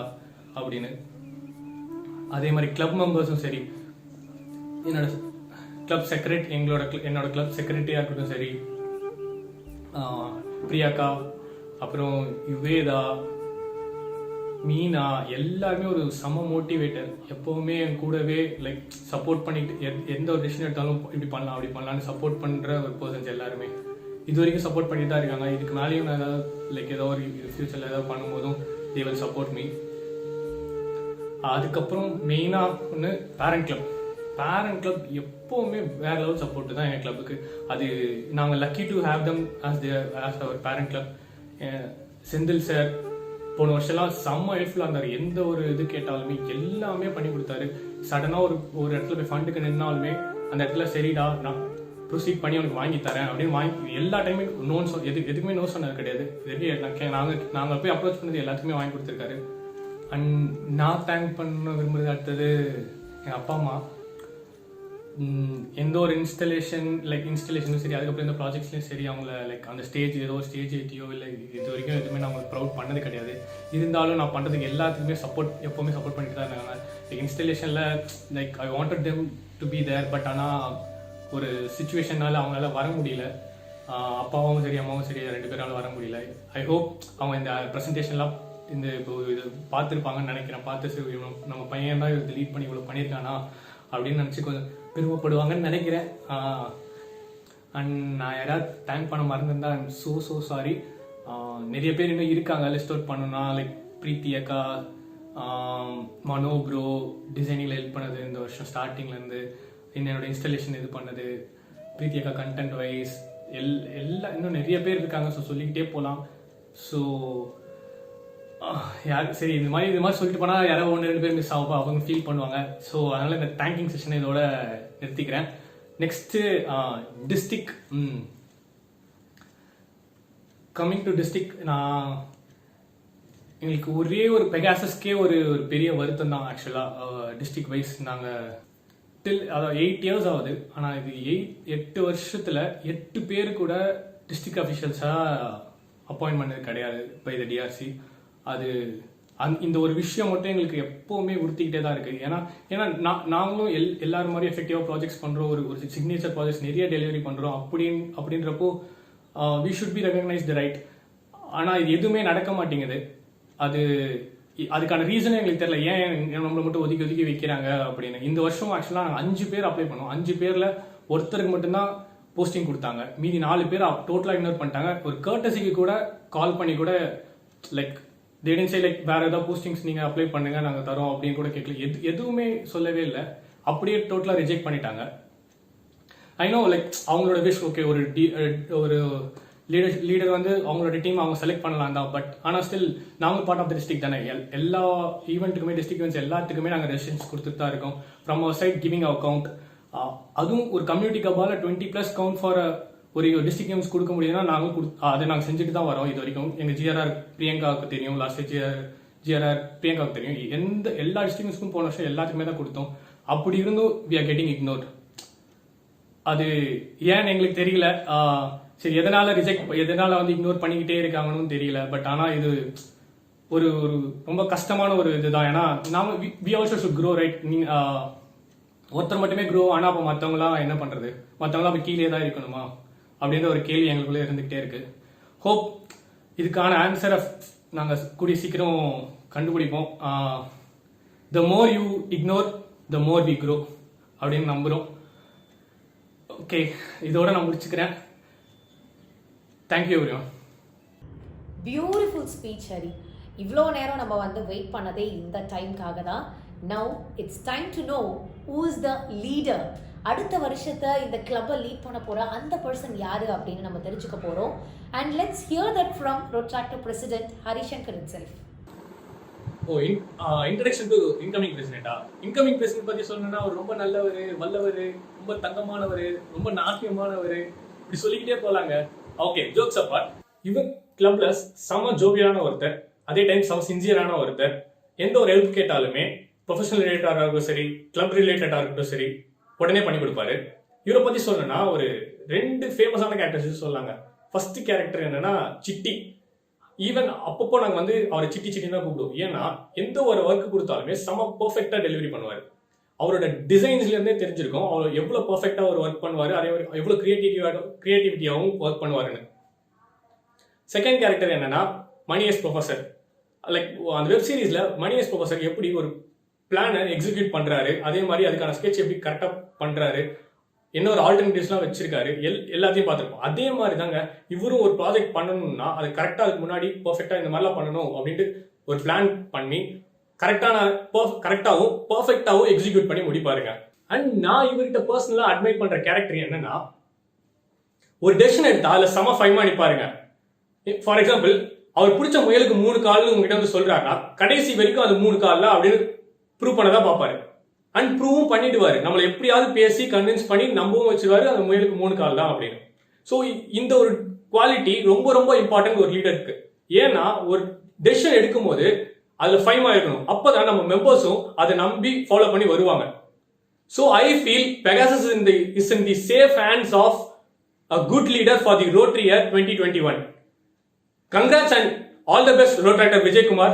அப்படின்னு. அதே மாதிரி கிளப் மெம்பர்ஸும் சரி, என்னோட கிளப் என்னோட கிளப் செக்ரட்டரியாக இருக்கட்டும் சரி, பிரியாக்கா, அப்புறம் யுவேதா, மீனா, எல்லாருமே ஒரு செம மோட்டிவேட்டர். எப்போவுமே என் கூடவே லைக் சப்போர்ட் பண்ணிட்டு எந்த ஒரு டெசிஷன் எடுத்தாலும் இப்படி பண்ணலாம் அப்படி பண்ணலான்னு சப்போர்ட் பண்ணுற ஒரு பர்சன்ஸ் எல்லாருமே இது வரைக்கும் சப்போர்ட் பண்ணிட்டு தான் இருக்காங்க. இதுக்கு மேலேயும் நான் ஏதாவது லைக் ஏதோ ஒரு ஃபியூச்சரில் ஏதாவது பண்ணும்போதும் தே வில் சப்போர்ட் மீ. அதுக்கப்புறம் மெயினாக ஒன்று பேரண்ட் கிளப் எப்போவுமே வேற லெவல் சப்போர்ட்டு தான் என் கிளப்புக்கு. அது நாங்கள் lucky to have them as our parent club. Senthil sir போன வருஷம்லாம் செம்ம ஹெல்ப்ஃபுல்லாக இருந்தார். எந்த ஒரு இது கேட்டாலுமே எல்லாமே பண்ணி கொடுத்தாரு. சடனாக ஒரு இடத்துல போய் ஃபண்டுக்கு நின்னாலுமே அந்த இடத்துல சரிடா நான் ப்ரொசீட் பண்ணி அவனுக்கு வாங்கி தரேன் அப்படின்னு வாங்கி எல்லா டைமே எதுக்குமே நோ சொன்னது கிடையாது. நாங்கள் போய் அப்ரோச் பண்ணது எல்லாத்துக்குமே வாங்கி கொடுத்துருக்காரு. அண்ட் நான் தேங்க் பண்ண விரும்புறது அடுத்தது எங்கள் அப்பா அம்மா. எந்த ஒரு இன்ஸ்டலேஷனும் சரி, அதுக்கப்புறம் இந்த ப்ராஜெக்ட்ஸ்லையும் சரி, அவங்கள லைக் அந்த ஏதோ ஒரு ஸ்டேஜ் ஏற்றியோ இல்லை இது வரைக்கும் எதுவுமே நான் அவங்களுக்கு ப்ரௌட் பண்ணது கிடையாது. இருந்தாலும் நான் பண்ணுறதுக்கு எல்லாத்துக்குமே எப்போவுமே சப்போர்ட் பண்ணிட்டு தான் இருந்தாங்க. லைக் இன்ஸ்டலேஷனில் like I wanted them to be there, but ஆனால் ஒரு சுச்சுவேஷனால் அவங்களால வர முடியல. அப்பாவும் சரி அம்மாவும் சரி 2 பேரால வர முடியல. ஐ ஹோப் அவங்க இந்த ப்ரெசன்டேஷன்லாம் இப்போ இது பார்த்துருப்பாங்கன்னு நினைக்கிறேன். பார்த்து சரி நம்ம பையன் தான் இது லீட் பண்ணி இவ்வளோ பண்ணியிருக்கானா அப்படின்னு நினச்சி கொஞ்சம் பெருமைப்படுவாங்கன்னு நினைக்கிறேன். அண்ட் நான் யாராவது தேங்க் பண்ண மறந்துருந்தா ஐம் ஸோ சாரி. நிறைய பேர் இன்னும் இருக்காங்க லிஸ்ட் அவுட் பண்ணணும்னா, லைக் பிரீத்தி அக்கா, மனோ ப்ரோ டிசைனிங்கில் ஹெல்ப் பண்ணது இந்த வருஷம் ஸ்டார்டிங்லேருந்து, என்னோட இன்ஸ்டலேஷன் இது பண்ணது, பிரீத்தி அக்கா கண்டென்ட் வைஸ் எல்லாம் இன்னும் நிறைய பேர் இருக்காங்க. ஸோ சொல்லிக்கிட்டே போகலாம். ஸோ சரி இது மாதிரி சொல்லிட்டு போனால் யாராவது 1-2 பேர் மிஸ் ஆகும், அவங்க ஃபீல் பண்ணுவாங்க. ஸோ அதனால் இந்த தேங்கிங் செஷனை இதோட நிறுத்திக்கிறேன். Next district. Coming to district, எங்களுக்கு ஒரே ஒரு பெகாசஸ்க்கே ஒரு பெரிய வருத்தம் தான். ஆக்சுவலாக டிஸ்ட்ரிக் வைஸ் நாங்கள் அதாவது 8 இயர்ஸ் ஆகுது. ஆனால் இது 8 வருஷத்தில் 8 பேர் கூட டிஸ்ட்ரிக்ட் அஃபிஷியல்ஸாக அப்பாயின்ட் பண்ணது கிடையாது பை த டிஆர்சி. அது இந்த ஒரு விஷயம் மட்டும் எங்களுக்கு எப்போவுமே உறுத்திக்கிட்டே தான் இருக்குது. ஏன்னா நாங்களும் எல்லாரும் மாதிரி எஃபெக்டிவாக ப்ராஜெக்ட்ஸ் பண்ணுறோம், ஒரு சிக்னேச்சர் ப்ராஜெக்ட்ஸ் நிறைய டெலிவரி பண்ணுறோம். அப்படின்றப்போ we should be recognised right. ஆனால் இது எதுவுமே நடக்க மாட்டேங்குது. அதுக்கான ரீசனே எங்களுக்கு தெரியல, ஏன் நம்மளை மட்டும் ஒதுக்கி வைக்கிறாங்க அப்படின்னு. இந்த வருஷம் ஆக்சுவலாக நாங்கள் 5 பேர் அப்ளை பண்ணோம். 5 பேரில் ஒருத்தருக்கு மட்டும்தான் போஸ்டிங் கொடுத்தாங்க. மீதி 4 பேர் டோட்டலாக இக்னோர் பண்ணிட்டாங்க. ஒரு கர்டசிக்கு கூட கால் பண்ணி கூட லைக் தேடின் சை லைக் வேறு ஏதாவது போஸ்டிங்ஸ் நீங்கள் அப்ளை பண்ணுங்க நாங்கள் தரோம் அப்படின்னு கூட கேட்கல. எதுவுமே சொல்லவே இல்லை. அப்படியே டோட்டலாக ரிஜெக்ட் பண்ணிட்டாங்க. ஐ நோ லைக் அவங்களோட விஷ் ஓகே, ஒரு லீடர் வந்து அவங்களோட டீம் அவங்க செலக்ட் பண்ணலாம் தான். பட் ஆனால் ஸ்டில் நாங்கள் பார்ட் ஆஃப் த டிஸ்ட்ரிக்ட் தானே. எல்லா ஈவெண்ட்டுக்குமே டிஸ்ட்ரிக்ட் ஈவெண்ட்ஸ் எல்லாத்துக்குமே நாங்கள் ரெசிடென்ஸ் கொடுத்துட்டு தான் இருக்கோம். From our side giving our count. அதுவும் ஒரு கம்யூனிட்டி கப்பால் 20+ கவுண்ட் ஃபார் ஒரு டிஸ்ட்ரிக்ட் கேம்ஸ் கொடுக்க முடியுதுன்னா அதை நாங்கள் செஞ்சுட்டு தான் வரோம் இது வரைக்கும். எங்கள் ஜிஆர்ஆர் பிரியங்காவுக்கு தெரியும், லாஸ்ட் ஜிஆர்ஆர் பிரியங்காவுக்கு தெரியும். எல்லா டிஸ்ட்ரிக்ட்ஸ்க்கும் போன வருஷம் எல்லாத்துக்குமே தான் கொடுத்தோம். அப்படி இருந்தும் வி ஆர் கெட்டிங் இக்னோர்ட். அது ஏன்னு எங்களுக்கு தெரியல. சரி, எதனால வந்து இக்னோர் பண்ணிக்கிட்டே இருக்காங்கன்னு தெரியல. பட் ஆனால் இது ஒரு ரொம்ப கஷ்டமான ஒரு இதுதான். ஏன்னா நாம we also should grow right. ஒருத்தர் மட்டுமே க்ரோ ஆனால் அப்போ மற்றவங்களாம் என்ன பண்ணுறது? மற்றவங்களாம் அப்போ கீழே தான் இருக்கணுமா அப்படின்ற ஒரு கேள்வி எங்களுக்குள்ளே இருந்துகிட்டே இருக்கு. ஹோப் இதுக்கான ஆன்சரை நாங்கள் கூடிய சீக்கிரம் கண்டுபிடிப்போம். The more you ignore the more we grow அப்படின்னு நம்புகிறோம். ஓகே, இதோட நான் முடிச்சுக்கிறேன். Thank you everyone. Beautiful speech Hari. இவ்வளோ நேரம் நம்ம வந்து வெயிட் பண்ணதே இந்த டைம்காக தான். Now it's time to know who is the leader. அடுத்த வருஷத்தை இந்த கிளப்பை லீட் பண்ண போகிற அந்த பர்சன் யார் அப்படின்னு நம்ம தெரிஞ்சுக்க போகிறோம். And let's hear that from Rotaractor president Harishankar itself. Introduction to incoming பிரசிடென்ட்டா? இன்கமிங் பிரசிடென்ட் பற்றி சொல்லணும்னா அவர் ரொம்ப நல்லவர், வல்லவர், ரொம்ப தங்கமானவர், ரொம்ப நாட்டியமானவர், இப்படி சொல்லிக்கிட்டே போகலாங்க. ஓகே, ஜோக்ஸ் அப்பார்ட், இவன் கிளப்ல செம ஜோவியான ஒருத்தர், அதே டைம் செம சின்சியரான ஒருத்தர். எந்த ஒரு ஹெல்ப் கேட்டாலுமே ப்ரொஃபஷனல் ரிலேட்டடாக இருக்கட்டும் சரி, கிளப் ரிலேட்டடாக இருக்கட்டும் சரி, உடனே பண்ணி கொடுப்பாரு. இவரை பற்றி சொல்லணும்னா ஒரு 2 ஃபேமஸான கேரக்டர்ஸ் சொல்லாங்க. ஃபர்ஸ்ட் கேரக்டர் என்னன்னா சிட்டி. ஈவன் அப்பப்போ நாங்கள் வந்து அவரை சிட்டி தான் கூப்பிடுவோம். ஏன்னா எந்த ஒரு ஒர்க் கொடுத்தாலுமே செம பர்ஃபெக்டாக டெலிவரி பண்ணுவார். அவரோட டிசைன்ஸ்லேருந்தே தெரிஞ்சிருக்கும் அவர் எவ்வளோ பர்ஃபெக்டாக ஒரு ஒர்க் பண்ணுவார், அதே எவ்வளோ கிரியேட்டிவிட்டியாகவும் ஒர்க் பண்ணுவாருன்னு. செகண்ட் கேரக்டர் என்னன்னா மணியஸ் ப்ரொஃபஸர். லைக் அந்த வெப் சீரிஸ்ல மணியஸ் ப்ரொஃபஸர் எப்படி ஒரு பிளானை எக்ஸிக்யூட் பண்றாரு, அதே மாதிரி அதுக்கான ஸ்கெட்ச் எப்படி கரெக்டாக பண்றாரு, என்ன ஒரு ஆல்டர்னேட்டிவ்ஸ்லாம் வச்சிருக்காரு, எல்லாத்தையும் பார்த்துருப்போம். அதே மாதிரி தாங்க இவரும் ஒரு ப்ராஜெக்ட் பண்ணணும்னா அது கரெக்டாக அதுக்கு முன்னாடி பர்ஃபெக்டாக இந்த மாதிரிலாம் பண்ணணும் அப்படின்ட்டு ஒரு பிளான் பண்ணி கரெக்டாகவும் பர்ஃபெக்டாகவும் எக்ஸிக்யூட் பண்ணி முடிப்பாருங்க. அண்ட் நான் இவர்கிட்ட பர்சனலாக அட்மைட் பண்ற கேரக்டர் என்னன்னா, ஒரு டெசிஷன் எடுத்தா அதில் செம ஃபைமா அடிப்பாருங்க. ஃபார் எக்ஸாம்பிள், அவர் பிடிச்ச முயலுக்கு 3 கால்னு உங்ககிட்ட வந்து சொல்றாருன்னா கடைசி வரைக்கும் அது 3 கால்ல அப்படின்னு ப்ரூவ் பண்ணதான் பார்ப்பாரு. அண்ட் ப்ரூவும் பண்ணிடுவாரு. நம்மளை எப்படியாவது பேசி கன்வின்ஸ் பண்ணி நம்பவும் வச்சிருவாரு அந்த முயலுக்கு 3 கால் தான் அப்படின்னு. ஸோ இந்த ஒரு குவாலிட்டி ரொம்ப ரொம்ப இம்பார்ட்டன்ட் ஒரு லீடருக்கு. ஏன்னா ஒரு டெசிஷன் எடுக்கும் போது அதுல ஃபைமா இருக்கணும். அப்பதான் நம்ம மெம்பர்ஸும் அதை நம்பி ஃபாலோ பண்ணி வருவாங்க. So I feel Pegasus is in the safe hands of a good leader for the Rotary year 2021. Congrats and all the best, Rotractor Vijay Kumar.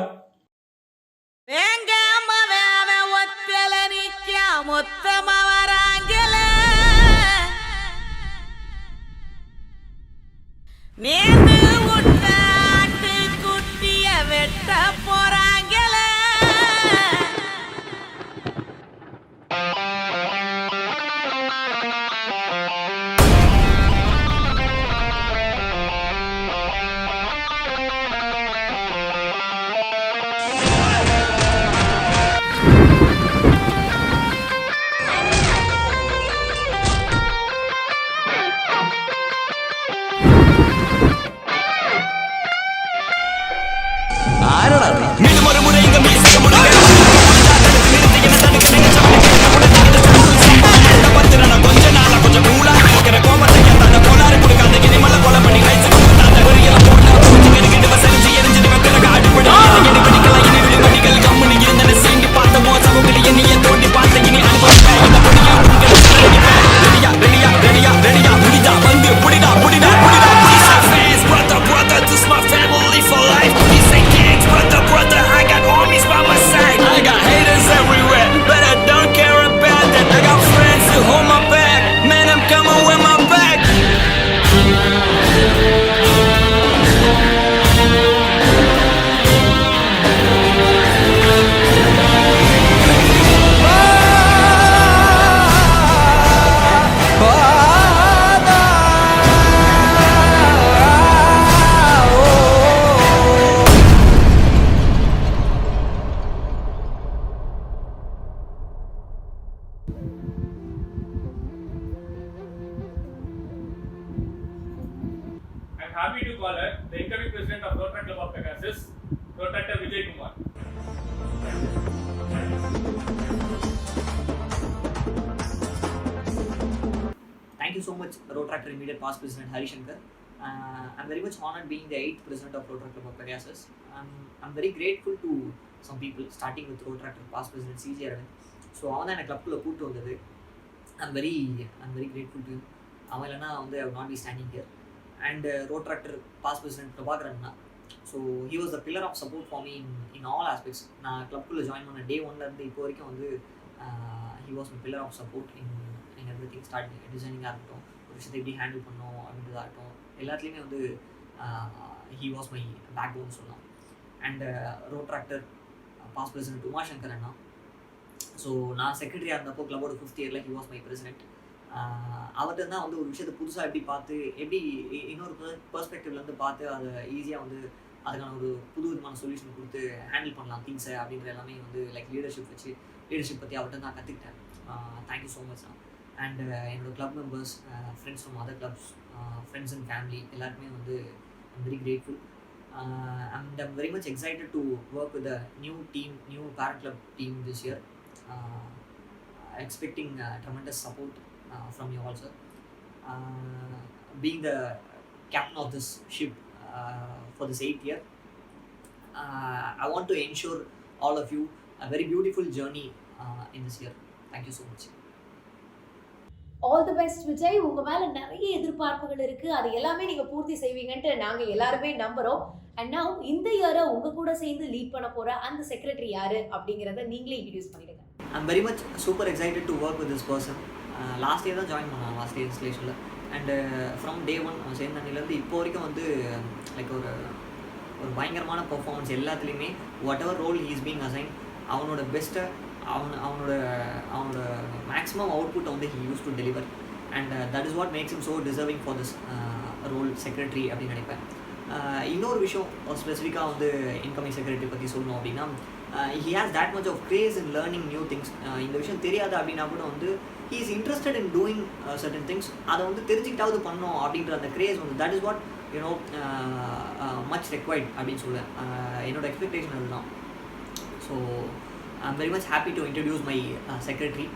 happy to call her the incoming president of Rotary Club of Pegasus, Rotractor Vijay Kumar. Thank you so much, Rotractor immediate past president Hari Shankar. I'm very much honored being the 8th president of Rotary Club of Pegasus. I'm very grateful to some people, starting with Rotractor past president CJ Aravind. So அவன் தான் எனக்கு கிளப்புக்குள்ள கூப்பிட்டு வந்தது. I'm very grateful to him. அவன் இல்லைனா வந்து I would not be standing here. And Rotractor past president Prabhakaran. So he was the pillar of support for me in all aspects. நான் கிளப்புக்குள்ள join பண்ண day 1ல இருந்து இப்போ வரைக்கும் வந்து he was my pillar of support in everything, starting டிசைனிங்காக இருக்கட்டும், ஒரு விஷயத்தை எப்படி ஹேண்டில் பண்ணோம் அப்படின்றதா இருக்கட்டும், எல்லாத்துலேயுமே வந்து he was my backbone சொல்லலாம். And Rotaractor past president Umashankar அண்ணா. ஸோ நான் செக்ரட்டரியாக இருந்தப்போ கிளப்போட 5th இயரில் he was my president. அவர்கிட்ட தான் வந்து ஒரு விஷயத்தை புதுசாக எப்படி பார்த்து, எப்படி இன்னொரு பெர்ஸ்பெக்டிவ்லேருந்து பார்த்து அதை ஈஸியாக வந்து அதுக்கான ஒரு புது விதமான சொல்யூஷன் கொடுத்து ஹேண்டில் பண்ணலாம் திங்ஸை அப்படின்ற எல்லாமே வந்து லைக் லீடர்ஷிப் பற்றி அவர்கிட்ட நான் கற்றுக்கிட்டேன். தேங்க்யூ ஸோ மச் தான். அண்ட் என்னோடய club members, friends from other clubs, friends and family எல்லாருக்குமே வந்து I'm very grateful. And I'm very much excited to work with a new parent club team this year. Expecting tremendous support from you also. Being the captain of this ship for this 8th year, I want to ensure all of you a very beautiful journey in this year. Thank you so much. All the best Vijay. உங்க மேல நிறைய எதிர்பார்ப்புகள் இருக்கு, அது எல்லாமே நீங்க பூர்த்தி செய்வீங்கன்ட்டு நாங்க எல்லாருமே நம்புறோம். அண்ட் நவ் இந்த இயரை உங்க கூட சேர்ந்து லீட் பண்ண போற அந்த செக்ரட்டரி யாரு அப்படிங்கறத நீங்களே இன்ட்ரோடியூஸ் பண்ணிடுங்க. I'm very much super excited to work with this person. Last year தான் ஜாயின் பண்ணேன், லாஸ்ட் இயர் இன்ஸ்டலேஷனில். அண்டு ஃப்ரம் day 1 அவன் சேர்ந்தன்னிலேருந்து இப்போ வரைக்கும் வந்து லைக் ஒரு பயங்கரமான பர்ஃபார்மன்ஸ் எல்லாத்துலேயுமே. Whatever role he is being assign, அவனோட பெஸ்ட்டை அவனோட மேக்ஸிமம் அவுட்புட்டை வந்து he use to deliver. And that is what makes him so deserving for this role secretary அப்படின்னு நினைப்பேன். இன்னொரு விஷயம் ஸ்பெசிஃபிக்காக வந்து இன்கமிங் செக்ரட்டரி பற்றி சொல்லணும் அப்படின்னா, he has that much of craze in learning new things. இந்த விஷயம் தெரியாது அப்படின்னா கூட வந்து he is interested in doing certain things. அதை வந்து தெரிஞ்சுக்கிட்டாவது பண்ணோம் அப்படின்ற அந்த கிரேஸ் வந்து that is what you know much required அப்படின்னு சொல்லுவேன். என்னோட எக்ஸ்பெக்டேஷன் அதுதான். So I'm very much happy to introduce my secretary.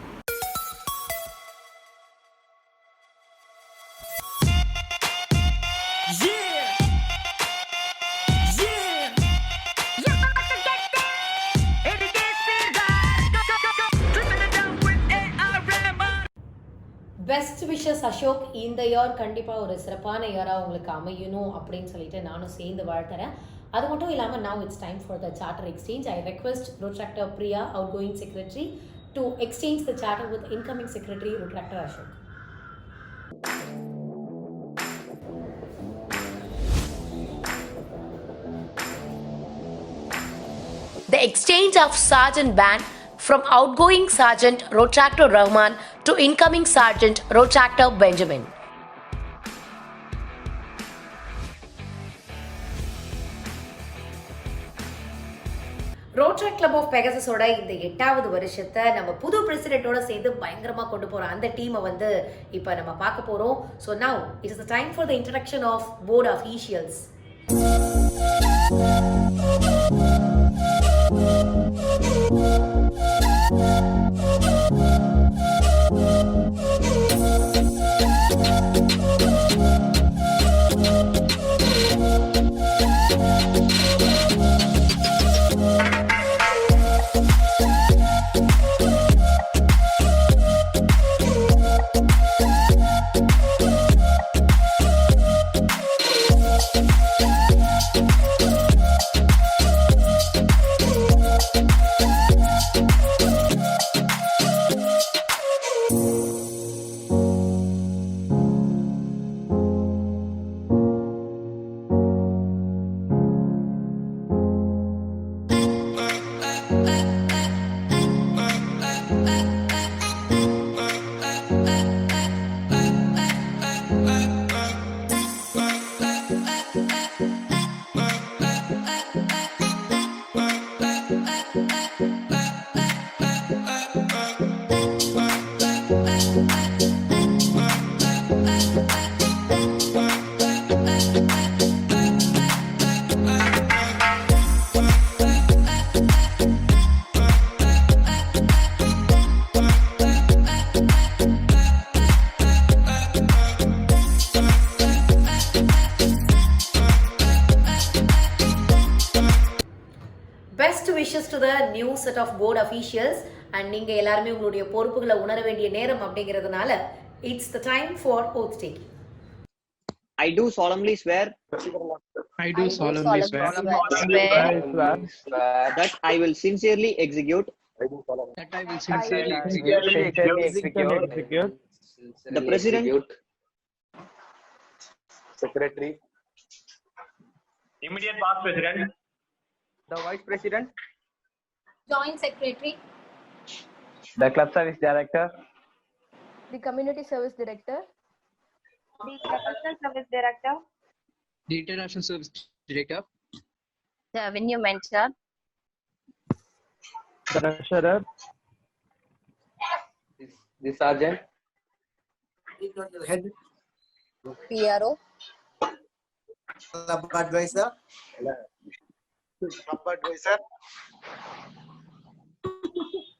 Best wishes Ashok. இந்த இயர் கண்டிப்பாக ஒரு சிறப்பான இயராக உங்களுக்கு அமையணும் அப்படின்னு சொல்லிட்டு நானும் சேர்ந்து வாழ்த்துறேன். அது மட்டும் இல்லாமல் now it's time for the charter exchange. I request Rotractor Priya, outgoing secretary, to exchange the charter with incoming secretary Rotractor Ashok. The exchange of Sergeant Band from outgoing Sergeant Rotractor Rahman to incoming Sergeant Rotractor Benjamin. Rotaract club ஆஃப் பெகசஸோட இந்த 8வது வருஷத்தை நம்ம புது பிரசிடென்ட்டோட சேர்ந்து பயங்கரமாக கொண்டு போகிறோம். அந்த டீமை வந்து இப்போ நம்ம பார்க்க போகிறோம். So now it is the time for the introduction of board officials. to the new set of board officials and நீங்க எல்லாரும் உங்களுடைய பொறுப்புகளை உணர வேண்டிய நேரம் அப்படிங்கிறதுனால it's the time for oath taking. I do solemnly swear I do solemnly swear that I will sincerely execute that I will sincerely execute the President, Secretary, Immediate past president, the Vice President, Joint Secretary, the Club Service Director, the Community Service Director, The Professional Service Director, the International Service Director, the Avenue Mentor, the Treasurer, the Sergeant, PRO, Club advisor.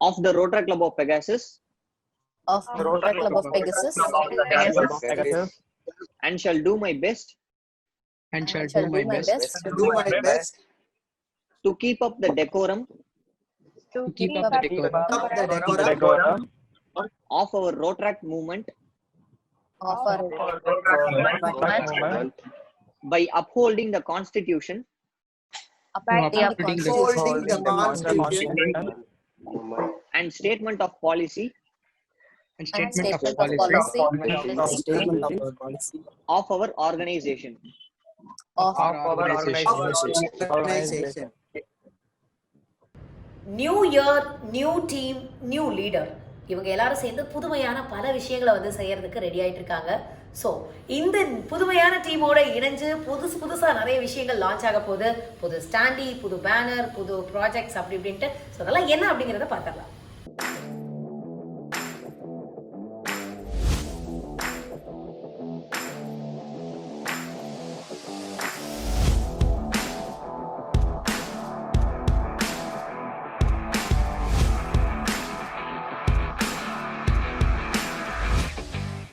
of the Rotary Club of Pegasus, of the Rotary Club of Pegasus, Pegasus, and shall do my best and shall shall do my best Do my best. to keep up the decorum to keep up the decorum Up the decorum. decorum of our Rotaract movement of our movement, by upholding the Constitution by the upholding the Holding the Constitution. and statement of policy and and statement of statement of policy policy of our organization. of of our Organization. New year new team new leader இவங்க எல்லாரும் சேர்ந்து புதுமையான பல விஷயங்களை வந்து செய்யறதுக்கு ready ஆயிட்டு இருக்காங்க. ஸோ இந்த புதுமையான டீமோட இணைஞ்சு புதுசா நிறைய விஷயங்கள் லான்ச் ஆக போகுது. புது ஸ்டாண்டி, புது பேனர், புது ப்ராஜெக்ட்ஸ் அப்படி இப்படின்ட்டு. ஸோ அதெல்லாம் என்ன அப்படிங்கிறத பார்த்துடலாம்.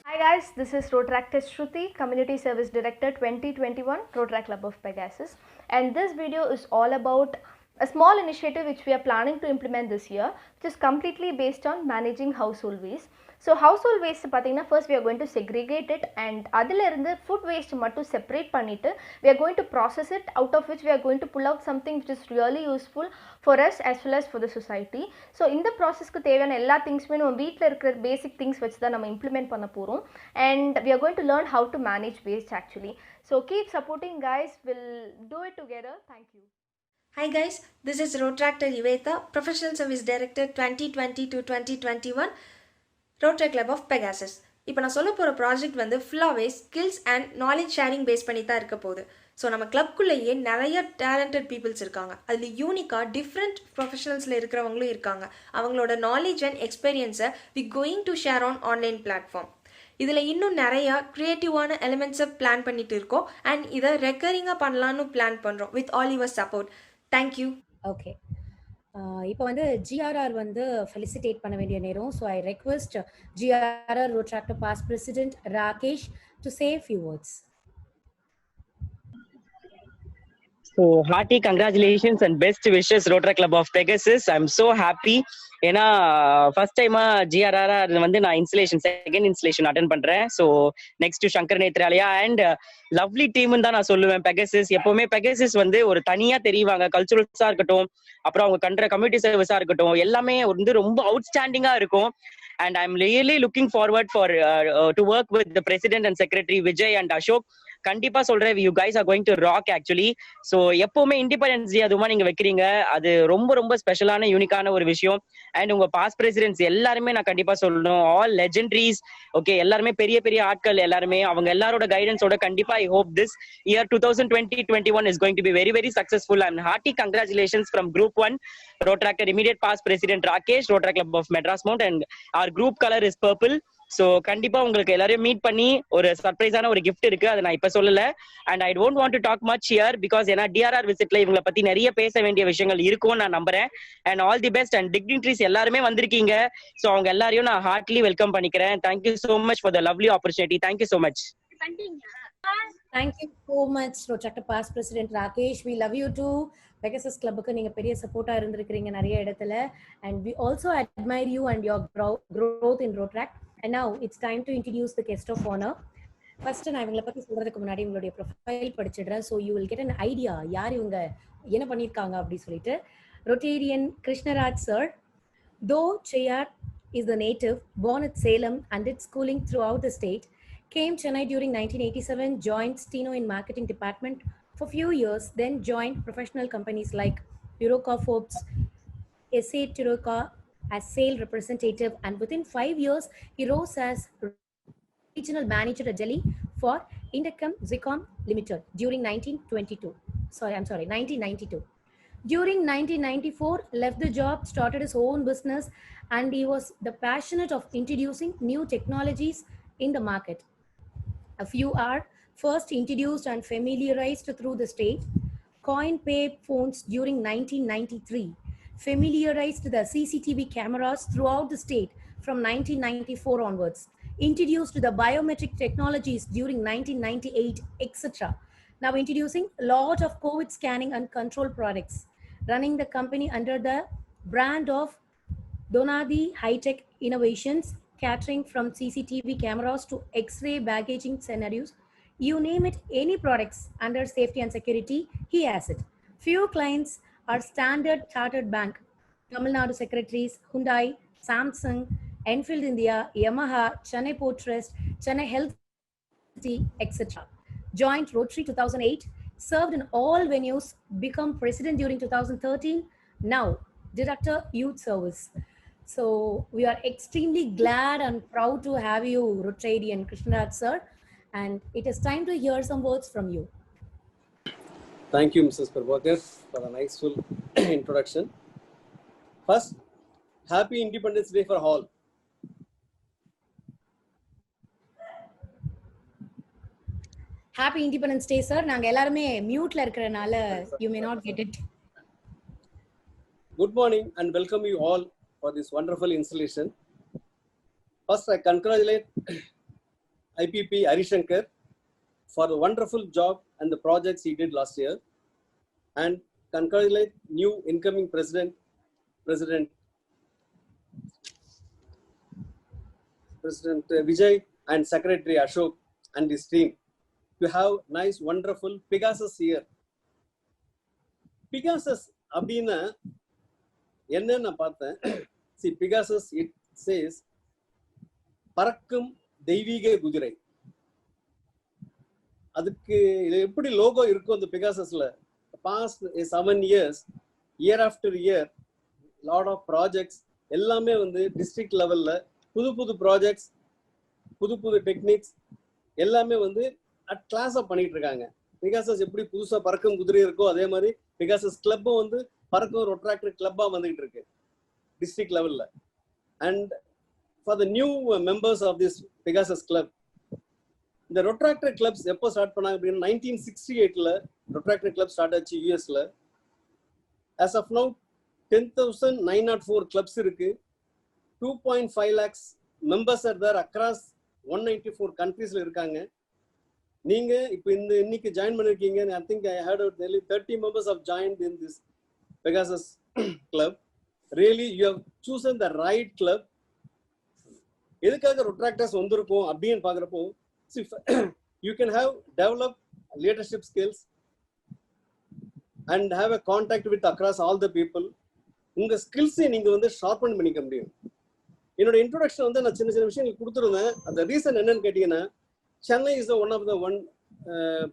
Hi guys, this is Rotaractor Shruti, Community Service Director 2021, Rotaract Club of Pegasus, and this video is all about a small initiative which we are planning to implement this year, which is completely based on managing household waste. So household waste பார்த்தீங்கன்னா first we are going to segregate it and அதில் இருந்து food waste மட்டும் separate பண்ணிட்டு we are going to process it, out of which we are going to pull out something which is really useful for us as well as for the society. So இந்த ப்ராசஸ்க்கு தேவையான எல்லா திங்ஸுமே நம்ம வீட்டில் இருக்கிற basic things வச்சு தான் நம்ம implement பண்ண போகிறோம் and we are going to learn how to manage waste actually. So keep supporting guys, we'll do it together. Thank you. Hi guys, this is Rotaractor Iveta, Professional Service Director 2020 to 2021, Rotary Club of Pegasus. இப்போ நான் சொல்ல போகிற project வந்து ஃபுல்லாகவே skills and knowledge sharing base பண்ணி தான் இருக்க போகுது. ஸோ நம்ம கிளப்குள்ளேயே நிறைய டேலண்டட் பீப்புள்ஸ் இருக்காங்க. அதில் யூனிக்காக டிஃப்ரெண்ட் ப்ரொஃபஷனல்ஸில் இருக்கிறவங்களும் இருக்காங்க. அவங்களோட நாலேஜ் அண்ட் எக்ஸ்பீரியன்ஸை we going to share on online platform. இதில் இன்னும் நிறையா க்ரியேட்டிவான எலிமெண்ட்ஸை பிளான் பண்ணிட்டு இருக்கோம் அண்ட் இதை ரெக்கரிங்காக பண்ணலான்னு பிளான் பண்ணுறோம் with all your support. Thank you. Okay, இப்போ வந்து ஜிஆர்ஆர் வந்து ஃபெலிசிட்டேட் பண்ண வேண்டிய நேரம். So I request GRR Rotaractor past president Rakesh to say few words. So hearty congratulations and best wishes Rotary Club of Pegasus. I'm so happy. ஏன்னா first டைமா GRR வந்து நான் செகண்ட் இன்ஸ்டலேஷன் அட்டென்ட் பண்றேன். So next Shankar Nethralaya and lovely டீம்னு தான் நான் சொல்லுவேன். Pegasus எப்பவுமே பெகசிஸ் வந்து ஒரு தனியா தெரிவாங்க. கல்ச்சுரல்ஸா இருக்கட்டும், அப்புறம் அவங்க கண்ட்ற கம்யூனிட்டி சர்வீஸா இருக்கட்டும், எல்லாமே வந்து ரொம்ப அவுட்ஸ்டாண்டிங்கா இருக்கும். And I'm really looking forward for to work with the president and secretary Vijay and Ashok. கண்டிப்பா சொல்றேன், you guys are going to rock actually. So எப்பவுமே இண்டிபெண்டன்ஸ் டே அதுமா நீங்க வைக்கிறீங்க, அது ரொம்ப ரொம்ப ஸ்பெஷலான யூனிக்கான ஒரு விஷயம். அண்ட் உங்க பாஸ்ட் பிரசிடென்ட்ஸ் எல்லாருமே நான் கண்டிப்பா சொல்லணும், ஆல் லெஜெண்டரிஸ். ஓகே, எல்லாருமே பெரிய பெரிய ஆட்கள், எல்லாருமே அவங்க எல்லாரோட கைடன்ஸோட கண்டிப்பா I hope this year 2020-21 is going to be very very successful. And hearty congratulations from Group 1 Rotaractor immediate past president Rakesh, Rotary Club of Madras Mount, and our group color is purple. So கண்டிப்பா உங்களுக்கு எல்லாரையும் meet பண்ணி ஒரு சர்ப்ரைஸான ஒரு gift இருக்கு, அதை நான் இப்ப சொல்லல. And I don't want to talk much here because ஏன்னா டிஆர்ஆர் விசிட்ல இவங்களை பத்தி நிறைய பேச வேண்டிய விஷயங்கள் இருக்கும் நான் நம்புறேன். And all the best. And dignitaries எல்லாருமே வந்திருக்கீங்க, ஸோ அவங்க எல்லாரையும் நான் ஹார்ட்லி வெல்கம் பண்ணிக்கிறேன். Thank you so much for the lovely opportunity. Thank you so much. Thank you so much, Rotractor Past President Rakesh. We love you too. Pegasus Club க்கு நீங்க பெரிய சப்போர்ட்டா இருந்திருக்கீங்க நிறைய இடத்துல, and we also admire you and your growth in Rotract. And now it's time to introduce the guest of honor. First நான் இவங்களை பத்தி சொல்றதுக்கு முன்னாடி உங்களுடைய profile படிச்சிடுறேன். So you will get an idea யார் இவங்க என்ன பண்ணிருக்காங்க அப்படி சொல்லிட்டு. Rotarian Krishnaraj sir, though Cheyar is the native, born at Salem and did schooling throughout the state, came Chennai during 1987, joined Steno in marketing department for few years, then joined professional companies like Euroca Forbes, SA Tiroka as sale representative, and within 5 years, he rose as regional manager at Delhi for Indicom Zicom Limited during 1992. During 1994, left the job, started his own business, and he was the passionate of introducing new technologies in the market. A few are first introduced and familiarized through the state, coin pay phones during 1993, familiarized the CCTV cameras throughout the state from 1994 onwards, introduced the biometric technologies during 1998, etc. Now introducing a lot of COVID scanning and control products, running the company under the brand of Donadi High-Tech Innovations, catering from CCTV cameras to X-ray baggaging scenarios. You name it, any products under safety and security, he has it. Few clients are Standard Chartered Bank, Tamil Nadu Secretaries, Hyundai, Samsung, Enfield India, Yamaha, Chennai Port Trust, Chennai Health City, etc. Joined Rotary 2008, served in all venues, become president during 2013, now Director Youth Service. So we are extremely glad and proud to have you, Rotarian Krishnaraj sir, and it is time to hear some words from you. Thank you, Mrs. Prabhakar, for a nice full introduction. First, Happy Independence Day for all. Happy Independence Day, sir. நாங்க எல்லாருமே மியூட்ல இருக்கறனால you may not get it. Good morning and welcome you all for this wonderful installation. First, I congratulate IPP Harishankar for the wonderful job and the projects he did last year, and congratulate new incoming President Vijay and Secretary Ashok and his team to have nice, wonderful Pegasus year. Pegasus abdina enna na paathen. See, Pegasus, it says பறக்கும் தெய்வீக குதிரை. அதுக்கு எப்படி logo இருக்கும் அந்த பெகாசஸ்ல? Past 7 years, year after year, lot of projects எல்லாமே வந்து டிஸ்ட்ரிக்ட் லெவல்ல புது ப்ராஜெக்ட்ஸ், புது டெக்னிக்ஸ் எல்லாமே வந்து அட் கிளாஸா பண்ணிட்டு இருக்காங்க. பெகாசஸ் எப்படி புதுசா பறக்கும் குதிரை இருக்கோ அதே மாதிரி பெகாசஸ் கிளப்பும் வந்து பறக்கும் ரொட்ராக்டர் கிளப்பா வந்துகிட்டு இருக்கு district level. And for the new members of this Pegasus club, the Rotractor clubs எப்போ ஸ்டார்ட் பண்ணாங்க அப்படின்னா 1968ல Rotractor club ஸ்டார்ட் ஆச்சு யூஎஸ்ல. as of now 10,904 clubs இருக்கு. 2.5 lakhs members are there across 194 countries இருக்காங்க. நீங்க இப்போ இன்னைக்கு ஜாயின் பண்ணிருக்கீங்க. I think I heard nearly 30 members have joined in this Pegasus club. Really, you have chosen the right club. எதுக்காக Rotractors வந்திருக்கோம் அப்படின்னு பாக்குறப்போ, you can have develop leadership skills and have a contact with across all the people. உங்க ஸ்கில்ஸை நீங்க வந்து sharpen பண்ணிக்க முடியும். என்னோட இன்ட்ரோடக்ஷன் வந்து நான் சின்ன விஷயங்கள் கொடுத்துருந்தேன். அந்த ரீசன் என்னன்னு கேட்டீங்கன்னா, Chennai is one of the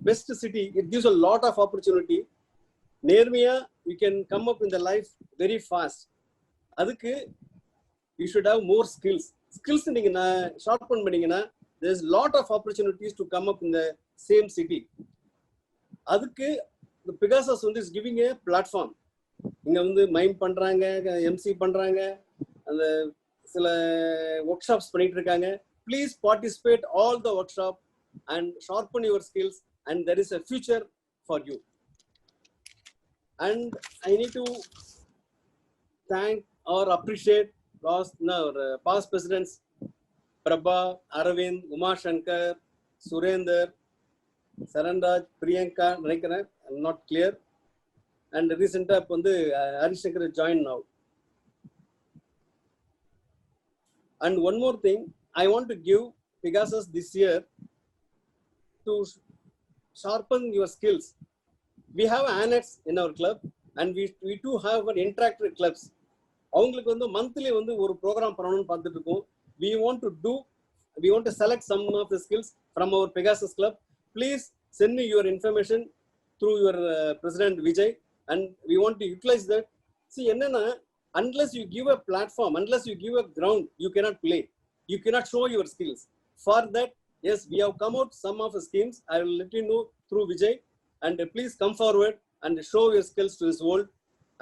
best city. It gives a lot of opportunity. நேர்மையா you can come up in the life very fast. அதுக்கு you should have more skills. Skills நீங்க ஷார்பன் பண்ணீங்கன்னா there is lot of opportunities to come up in the same city. அதுக்கு the Pegasus வந்து is giving a platform. இங்க வந்து mime பண்றாங்க, MC பண்றாங்க, அந்த சில ஒர்க் ஷாப்ஸ் பண்ணிட்டு இருக்காங்க. Please participate all the workshop and sharpen your skills, and there is a future for you. And I need to thank or appreciate past presidents Prabha, Aravind, Uma Shankar, Surender, Saranraj, Priyanka, நினைக்கிறேன், I'm not clear. And recent up வந்து Harishankar joined now. And one more thing, I want to give Pegasus this year to sharpen your skills. We have annex in our club and we too have an interactive clubs. அவங்களுக்கு வந்து monthly வந்து ஒரு program பண்ணணும்னு பார்த்துட்டு இருக்கோம். We want to select some of the skills from our Pegasus club. Please send me your information through your President Vijay and we want to utilize that. See, என்னன்னா, unless you give a platform, unless you give a ground, you cannot play. You cannot show your skills. For that, yes, we have come out some of the schemes. I will let you know through Vijay. And please come forward and show your skills to this world.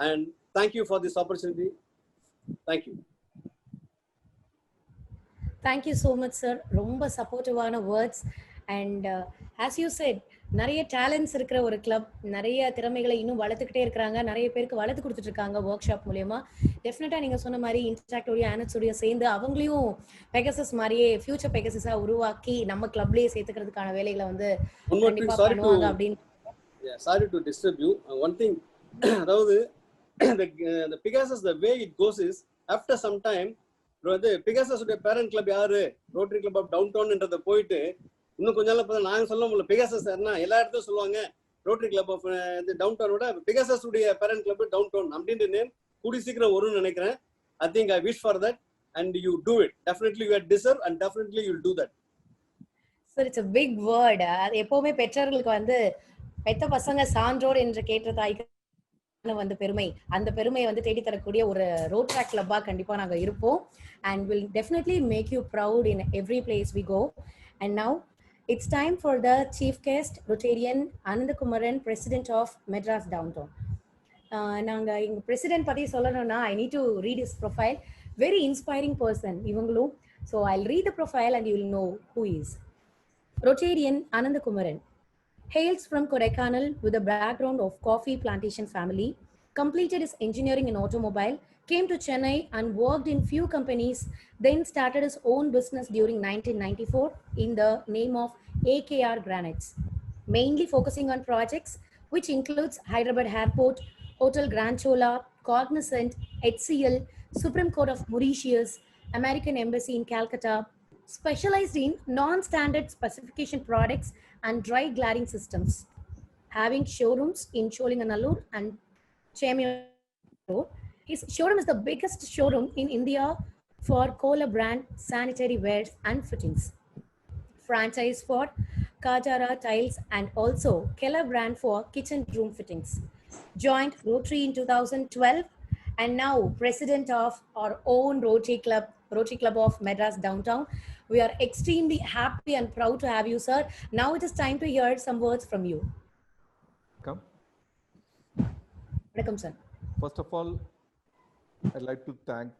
And thank you for this opportunity. Thank you. Thank you so much, sir. ரொம்ப சப்போர்ட்டிவான words and as you said நிறைய talents இருக்கிற ஒரு club, நிறைய திறமைகளை இன்னும் வளர்த்துக்கிட்டே இருக்கிறாங்க, நிறைய பேருக்கு வளர்த்து கொடுத்துட்டு இருக்காங்க ஒர்க் ஷாப் மூலயமா. டெஃபினட்டா நீங்க சொன்ன மாதிரி இன்ட்ராக்டோடைய ஆனட்ஸோடைய சேர்ந்து அவங்களையும் பெகசஸ் மாதிரியே ஃபியூச்சர் பெகசஸா உருவாக்கி நம்ம கிளப்லயே சேர்த்துக்கிறதுக்கான வேலைகளை வந்து கண்டிப்பா பண்ணுவாங்க அப்படின்னு. Sorry to disturb you. One thing, அதாவது the Pegasus, the way it goes is after some time, Pegasus உடைய பேரண்ட் கிளப் யாரு, ரோட்டரி கிளப் ஆஃப் டவுன் டவுன்ன்றத போயிட்டு இன்னும் கொஞ்ச நாள் பார்த்தா நாங்க சொல்ல முடியல பெகாசஸ் யாருன்னா எல்லா இடத்துலையும் சொல்லுவாங்க ரோட்டரி கிளப் ஆஃப் டவுன் டவுனோட பெகாசஸ் உடைய பேரண்ட் கிளப் டவுன் டவுன் அப்படின்ற நேம் கூடி சீக்கிரம் வரும்னு நினைக்கிறேன். I think I wish for that and you do it. Definitely you deserve and definitely you'll do that. Sir, it's a big word. எப்பவுமே பெற்றோர்களுக்கு வந்து பெத்த பசங்க சான்றோர் என்று கேட்ட தாய்க்கு வந்து பெருமை, அந்த பெருமையை வந்து தேடி தரக்கூடிய ஒரு ரோட் ட்ராக் கிளப்பா கண்டிப்பா நாங்க இருப்போம். And will definitely make you proud in every place we go. And now it's time for the chief guest, Rotarian Anandakumaran, President of Madras Downtown. நாங்க எங்க பிரசிடென்ட் பத்தி சொல்லணும்னா I need to read his profile. Very inspiring person இவங்களும். So I'll read the profile and you will know who he is. Rotarian Anandakumaran hails from Kodaikanal with a background of coffee plantation family, completed his engineering in automobile, came to Chennai and worked in few companies, then started his own business during 1994 in the name of AKR Granites, mainly focusing on projects which includes Hyderabad Airport, Hotel Grand Chola, Cognizant, HCL, Supreme Court of Mauritius, American Embassy in Calcutta, specialized in non-standard specification products and dry glaring systems, having showrooms in Cholinganallur and Chemayoor. His showroom is the biggest showroom in India for Kohler brand sanitary wares and fittings. Franchise for Kajara tiles and also Keller brand for kitchen room fittings. Joined Rotary in 2012 and now president of our own Rotary Club of Madras Downtown. We are extremely happy and proud to have you, sir. Now it is time to hear some words from you. Welcome, sir. First of all, I'd like to thank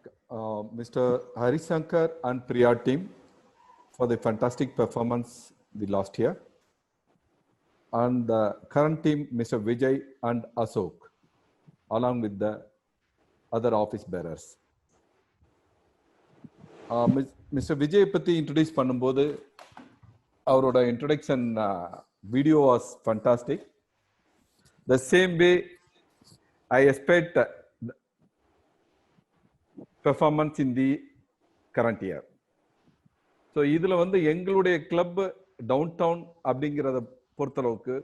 Mr. Harishankar and Priya team for the fantastic performance the last year, and the current team, Mr. Vijay and Ashok, along with the other office bearers. Mr. Vijay பத்தி introduce பண்ணும்போது அவரோட introduction video was fantastic. The same way I expect performance in the current year. So இதுல வந்து எங்களுடைய club town down அப்படிங்கிறத பொறுத்தளவுக்கு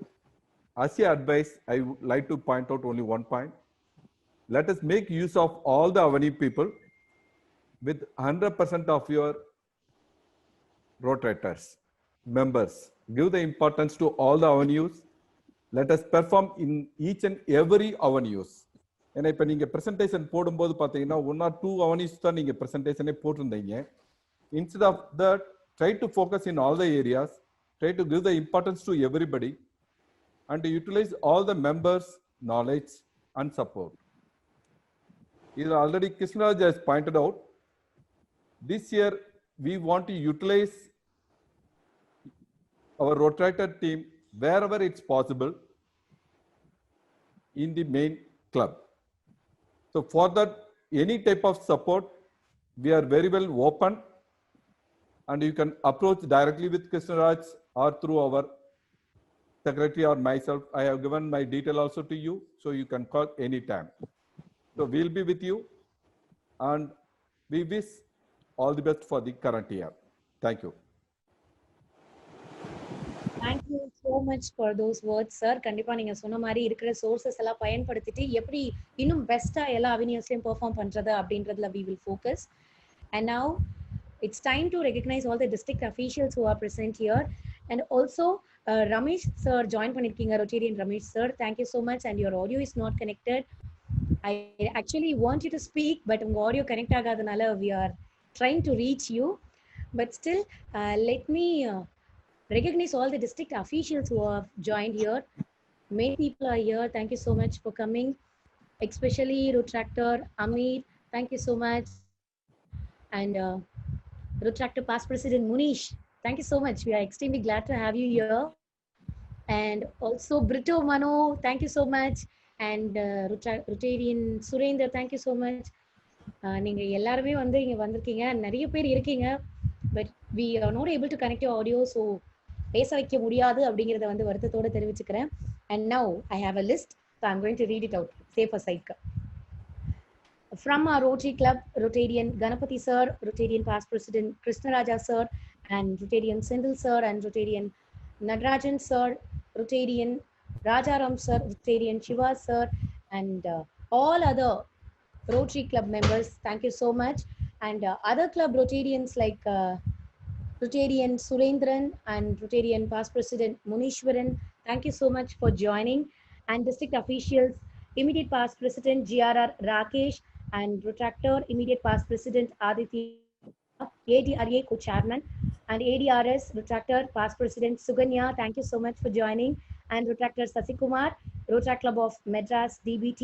as a advice I would like to point out only one point. Let us make use of all the avenue people with 100% of your rotators, members. Give the importance to all the avenues. Let us perform in each and every avenues. ஏன்னா இப்போ நீங்கள் presentation போடும்போது பார்த்தீங்கன்னா 1 or 2 avenues தான் நீங்கள் ப்ரெசன்டேஷனே போட்டிருந்தீங்க. Instead of that, try to focus in all the areas. Try to give the importance to everybody and to utilize all the members' knowledge and support. Either already Krishnaraj has pointed out, this year we want to utilize our rotator team wherever it's possible in the main club. So for that, any type of support, we are very well open, and you can approach directly with Krishnaraj or through our secretary or myself, I have given my detail also to you, so you can call anytime. So we'll be with you, and we wish all the best for the current year. Thank you. Thank you so much for those words, sir. கண்டிப்பா நீங்க சொன்ன மாதிரி இருக்கிற sources எல்லாம் பயன்படுத்திட்டு எப்படி இன்னும் பெஸ்டா எல்லா அவென்யூஸ்லயும் பெர்ஃபார்ம் பண்றது அப்படின்றதுல we will focus. And now it's time to recognize all the district officials who are present here. And also Ramesh sir join பண்ணிருக்கீங்க, Rotarian Ramesh sir. Thank you so much. And your audio is not connected. I actually want you to speak, but உங்க audio connect ஆகாதனால we are trying to reach you. But still, let me recognize all the district officials who have joined here. Many people are here. Thank you so much for coming, especially Rotractor Amir. Thank you so much. And Rotractor past president Munish, thank you so much. We are extremely glad to have you here. And also Brito Mano, thank you so much. And Rotarian Surendra, thank you so much. நீங்க எல்லாருமே வந்து இங்க வந்திருக்கீங்க, நிறைய பேர் இருக்கீங்க, but we are not able to connect your audio, so பேச வைக்க முடியாது அப்படிங்கறத வந்து வருத்தத்தோட தெரிவிச்சுக்கிறேன். And now I have a list, so I'm going to read it out. Safe aside. From our Rotary Club, Rotarian Ganapati sir, Rotarian past president Krishnaraja sir, and Rotarian Sindhil sir, and Rotarian Nadrajan sir, Rotarian Rajaram sir, Rotarian Shiva sir, and all other Rotary Club members, thank you so much. And other club Rotarians like Rotarian Surendran and Rotarian past president Munishwaran, thank you so much for joining. And district officials, immediate past president GRR Rakesh, and Rotractor immediate past president Aditi, ADRA co-chairman, and ADRS Rotractor past president Suganya, thank you so much for joining. And Rotractor Sasikumar, Rotrac Club of Madras DBT,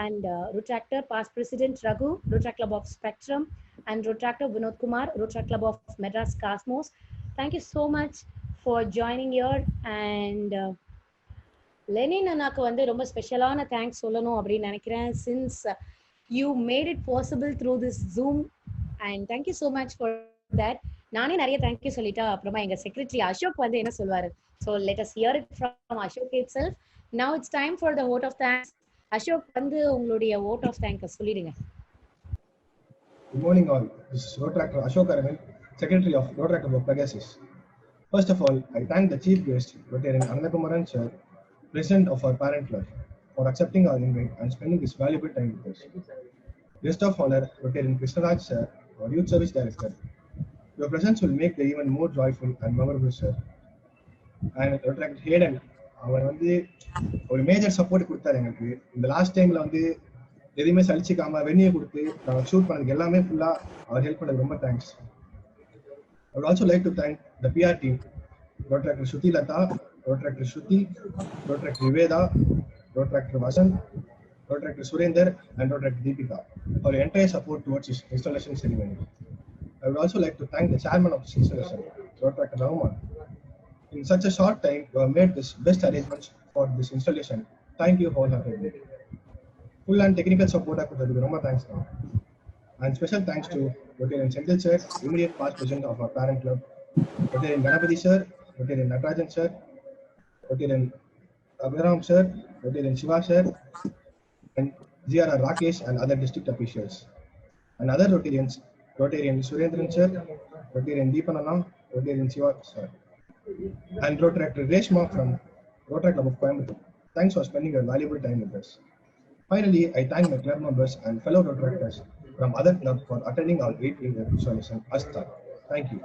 and Rotractor past president Raghu, Rotrac Club of Spectrum, and Rotractor Vinod Kumar, Rotrac Club of Madras Cosmos. Thank you so much for joining here. And Lenin அண்ணாக்கு வந்து ரொம்ப ஸ்பெஷலான thanks சொல்லணும் அப்படின்னு நினைக்கிறேன், since you made it possible through this Zoom, and thank you so much for that. நானே நிறைய thank you சொல்லிட்டா அப்புறமா எங்க செக்ரட்டரி அசோக் வந்து என்ன சொல்வாரு. So let us hear it from Ashok itself. Now it's time for the vote of thanks. Ashok வந்து உங்களுடைய vote of thanks சொல்லிடுங்க. Good morning all. This is Rotractor Ashok Aravind, Secretary of Rotrac Club of Pegasus. First of all, I thank the Chief Guest, Rotarian Annakumaran sir, President of our parent club, for accepting our invite and spending this valuable time with us. Guest of honor, Rotarian Krishnaraj sir, our Youth Service Director. Your presence will make the event more joyful and memorable, sir. And Rotractor Hayden, அவர் வந்து ஒரு major support கொடுத்தாரு எனக்கு. இந்த last டைம்ல வந்து எதுவுமே சலிச்சிக்காம வெண்ணியை கொடுத்து நான் ஷூட் பண்ணதுக்கு எல்லாமே ஃபுல்லா அவர் ஹெல்ப் பண்ணதுக்கு ரொம்ப thanks. I would also like to thank the PR team, Rotractor Shruti Lata, Rotractor Shruti, Rotractor Iveda, Rotractor Vasan, Rotractor Surender, and Rotractor Deepika for your entire support towards this installation ceremony. I would also like to thank the chairman of this installation, Rotractor Rahman. In such a short time, you have made this best arrangements for this installation. Thank you wholeheartedly. Full and technical support I could do. Roma thanks now. And special thanks to Rotarian Sendil sir, immediate past president of our parent club, Rotarian Ganapati sir, Rotarian Nadrajan sir, Rotarian Abhiram sir, Rotarian Shiva sir, and GRR Rakesh and other district officials. And other Rotarians, Rotarian Surendran sir, Rotarian Deepanana, Rotarian Shiva sir, and Rotractor Reshma from Rotrac Club of Coimbatore. Thanks for spending your valuable time with us. Finally, I thank my club members and fellow Rotractors from other clubs for attending our 8th installation Asta. Thank you.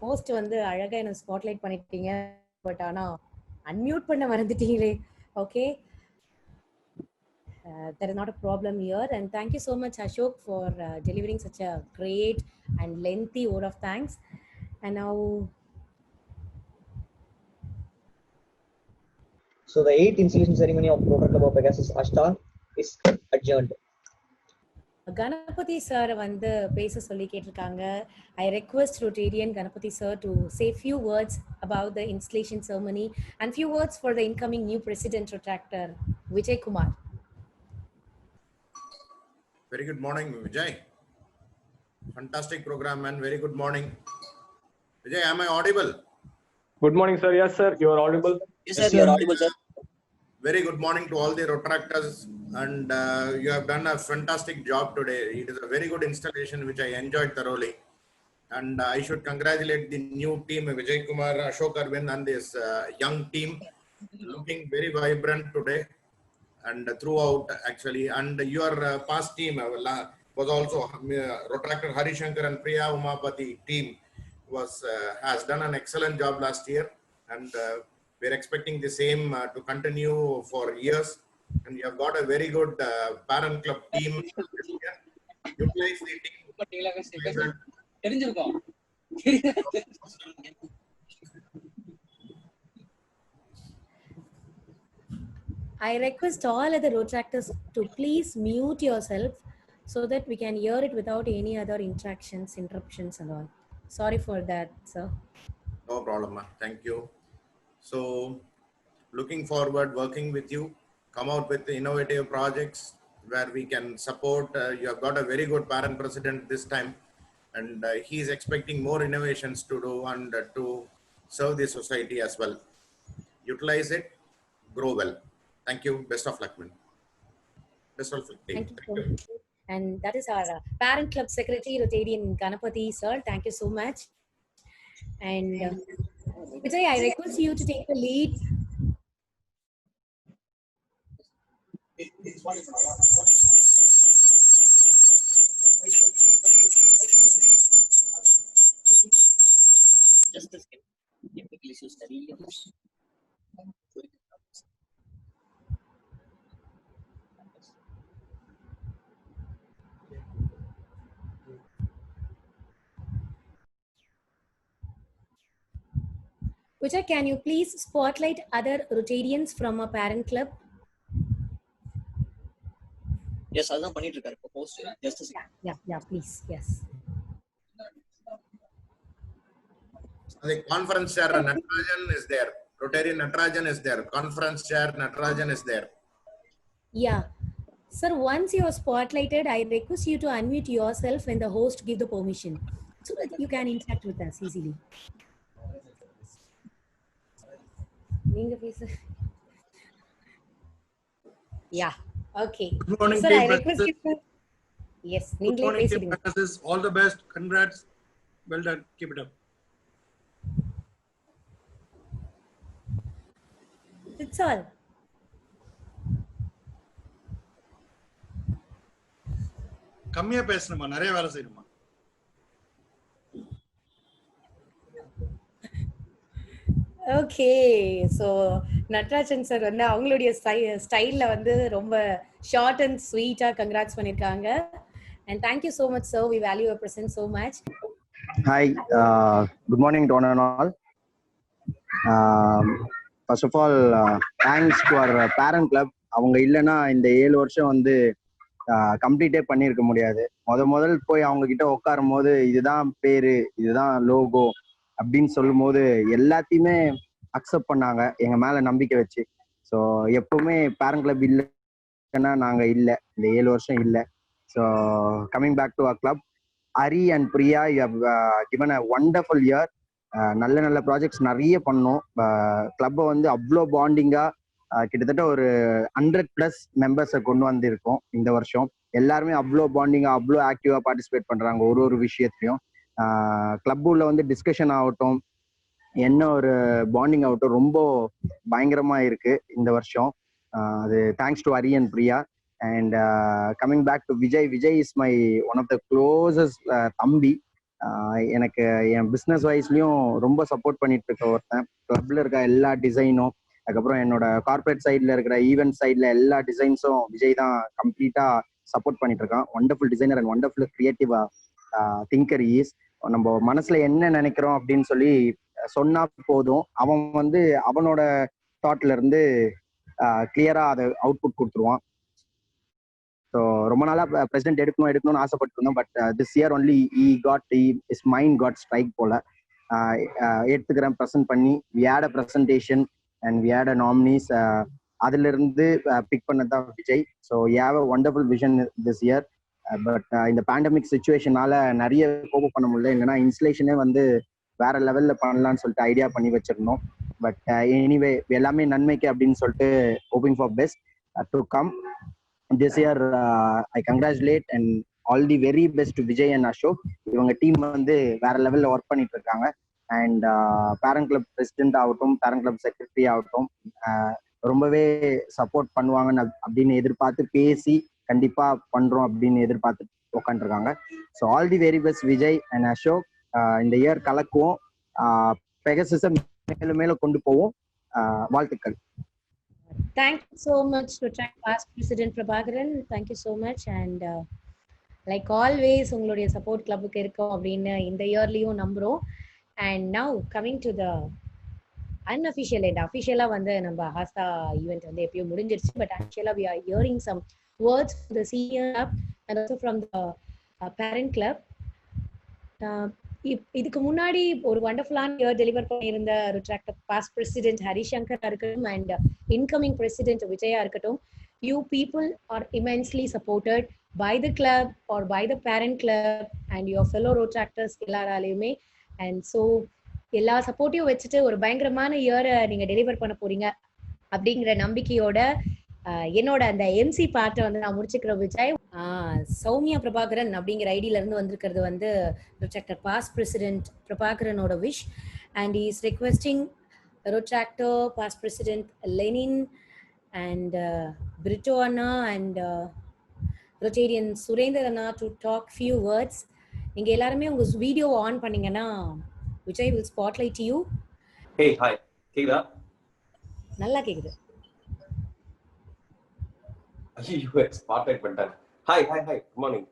Host வந்து அழகா என்ன spotlight பண்ணிட்டீங்க, but ஆனா unmute பண்ண மறந்துட்டீங்களே. Okay, there is not a problem here, and thank you so much Ashok for delivering such a great and lengthy vote of thanks. And now So the 8th installation ceremony of Rotary Club of Pegasus Ashta is adjourned. Ganapathi sir வந்து பேச சொல்லி கேட்டிருக்காங்க. I request Rotarian Ganapati sir to say few words about the installation ceremony and few words for the incoming new president Rotractor Vijay Kumar. Very good morning, Vijay. Fantastic program, man. Very good morning. Vijay, am I audible? Good morning, sir. Yes, sir. You are audible. Yes, sir. You are audible, sir. Very good morning to all the Rotractors, and you have done a fantastic job today. It is a very good installation which I enjoyed thoroughly, and I should congratulate the new team, Vijay Kumar, Ashok Arvind, and this young team, looking very vibrant today and throughout actually. And your past team was also Rotractor Harishankar and Priya Umapati team has done an excellent job last year, and we're expecting the same to continue for years. And you have got a very good parent club team this year. Utilize the team. I request all other Rotractors to please mute yourself so that we can hear it without any other interruptions and all. Sorry for that, sir. No problem, thank you. So, looking forward working with you, come out with innovative projects where we can support. You have got a very good parent president this time, and he is expecting more innovations to do and to serve the society as well. Utilize it, grow well. Thank you. Best of luck, man. Best of luck. Thank you so much. And that is our parent club secretary, Rotarian Ganapati, sir. Thank you so much. And Vijay, I request you to take the lead. Just a second. Technical issues. Vijay, can you please spotlight other Rotarians from a parent club? Yes, அதான் பண்ணிட்டு இருக்காரு இப்போ post. Just a second. Yeah, please. Yes. The conference chair Natarajan is there. Rotarian Natarajan is there. Conference chair Natarajan is there. Yeah. Sir, once you are spotlighted, I request you to unmute yourself when the host give the permission so that you can interact with us easily. Yeah. Okay. Good morning, sir, team. I request you to... Yes. Good morning, team. All the best. Congrats. Well done. Keep it up. That's all. கம்மியா பேசணுமா, நிறைய வேலை செய்யணுமா? Okay, so Natarajan sir வந்து அவங்களுடைய ஸ்டைலில் வந்து ரொம்ப ஷார்ட் அண்ட் ஸ்வீட்டாக கங்க்ராட்ஸ் பண்ணியிருக்காங்க. And thank you so much sir, we value your presence so much. Hi, good morning to one and all. First of all, thanks to our parent club. அவங்க இல்லைன்னா இந்த 7 வருஷம் வந்து கம்ப்ளீட்டே பண்ணியிருக்க முடியாது. முதல் போய் அவங்க கிட்ட உட்காரும் போது இதுதான் பேரு, இதுதான் லோகோ அப்படின்னு சொல்லும் போது எல்லாத்தையுமே அக்செப்ட் பண்ணாங்க, எங்க மேல நம்பிக்கை வச்சு. ஸோ எப்பவுமே பேரண்ட் கிளப் இல்லைன்னா நாங்க இல்லை, இந்த 7 வருஷம் இல்லை. So coming back to our club, Ari and Priya, you have given a wonderful year. நல்ல ப்ராஜெக்ட்ஸ் நிறைய பண்ணோம். கிளப்பை வந்து அவ்வளோ பாண்டிங்கா கிட்டத்தட்ட ஒரு 100+ மெம்பர்ஸை கொண்டு வந்திருக்கோம் இந்த வருஷம். எல்லாருமே அவ்வளோ பாண்டிங்கா அவ்வளோ ஆக்டிவா பார்ட்டிசிபேட் பண்றாங்க ஒரு விஷயத்துலையும். கிளப் உள்ள வந்து டிஸ்கஷன் ஆகட்டும், என்ன ஒரு பாண்டிங் ஆகட்டும், ரொம்ப பயங்கரமா இருக்கு இந்த வருஷம். அது thanks to Ari and Priya. And coming back to Vijay, Vijay is my one of the closest தம்பி. எனக்கு என் பிஸ்னஸ் வைஸ்லயும் ரொம்ப சப்போர்ட் பண்ணிட்டு இருக்க ஒருத்தன். கிளப்ல இருக்க எல்லா டிசைனும், அதுக்கப்புறம் என்னோட கார்பரேட் சைட்ல இருக்கிற ஈவென்ட் சைட்ல எல்லா டிசைன்ஸும் விஜய் தான் கம்ப்ளீட்டா சப்போர்ட் பண்ணிட்டு இருக்கான். Wonderful designer and wonderful creative thinker is. நம்ம மனசுல என்ன நினைக்கிறோம் அப்படின்னு சொல்லி சொன்னா போதும், அவன் வந்து அவனோட தாட்ல இருந்து கிளியரா அதை அவுட்புட் கொடுத்துருவான். ஸோ ரொம்ப நாளாக பிரசிடென்ட் எடுக்கணும்னு ஆசைப்பட்டு இருந்தோம். But this year only is mind got strike போல. எடுத்துக்கிறேன் ப்ரெசென்ட் பண்ணி we had a presentation and we had a nominees. அதுல இருந்து பிக் பண்ணதான் Vijay. So you have a wonderful vision this year. But இந்த பேண்டமிக் சுச்சுவேஷனால நிறைய கோப் பண்ண முடியல. இல்லைன்னா இன்ஸ்டலேஷனே வந்து வேற லெவல்ல பண்ணலாம்னு சொல்லிட்டு ஐடியா பண்ணி வச்சிருந்தோம். பட் எனிவே எல்லாமே நன்மைக்கு அப்படின்னு சொல்லிட்டு hoping for best to come this year. I congratulate and all the very best to Vijay and Ashok. இவங்க டீம் வந்து வேற லெவல்ல ஒர்க் பண்ணிட்டு இருக்காங்க. அண்ட் பேரண்ட் கிளப் பிரசிடென்ட் ஆகட்டும், பேரண்ட் கிளப் செக்ரட்டரி ஆகட்டும், ரொம்பவே சப்போர்ட் பண்ணுவாங்கன்னு அப்படின்னு எதிர்பார்த்து பேசி கண்டிப்பா பண்றோம் அப்படின்னு எதிர்பார்த்து உட்காந்துருக்காங்க. So all the very best Vijay and Ashok. இந்த இயர் கலக்குவோம், பெகசஸை மேலும் மேலும் கொண்டு போவோம். வாழ்த்துக்கள். Thank you so much, Rotract past President Prabhakaran. Thank you so much. And like always, உங்களுடைய சப்போர்ட் கிளப்புக்கு இருக்கும் அப்படின்னு இந்த இயர்லயும் நம்புறோம். And now coming to the unofficial end, அஃபிஷியலா வந்து நம்ம ஹாஸ்தா ஈவெண்ட் வந்து எப்பயும் முடிஞ்சிருச்சு. பட் ஆக்சுவலா we are hearing some words from the senior club and also from the parent club. இதுக்கு முன்னாடி ஒரு வண்டர்ஃபுல்லான இயர் டெலிவர் பண்ணியிருந்த Rotract பாஸ்ட் பிரசிடென்ட் ஹரிசங்கர் இருக்கட்டும் அண்ட் இன்கமிங் பிரசிடென்ட் விஜயா இருக்கட்டும், you people are immensely supported by the club or by the parent club and your fellow Rotractors எல்லாராலையுமே. And so எல்லா சப்போர்ட்டையும் வச்சுட்டு ஒரு பயங்கரமான இயரை நீங்க டெலிவர் பண்ண போறீங்க அப்படிங்கிற நம்பிக்கையோட என்னோட அந்த எம்சி பார்ட்டை வந்து நான் விஜய். சௌமியா பிரபாகரன் அப்படிங்கிற ஐடியில இருந்து வந்திருக்கிறது வந்து Rotractor பாஸ்ட் பிரசிடென்ட் பிரபாகரனோட wish. And is requesting Rotractor past president Lenin and Brito அண்ணா அண்ட் Rotarian சுரேந்தர் அண்ணா டு டாக் ஃபியூ வேர்ட்ஸ். நீங்க எல்லாருமே உங்க வீடியோ ஆன் பண்ணீங்கன்னா Vijay will spotlight you. Hey, hi. கேக்குதா? நல்லா கேக்குது. ஐயோ, ஸ்பாட்லைட் பண்ணிட்டாங்க. Hi good morning.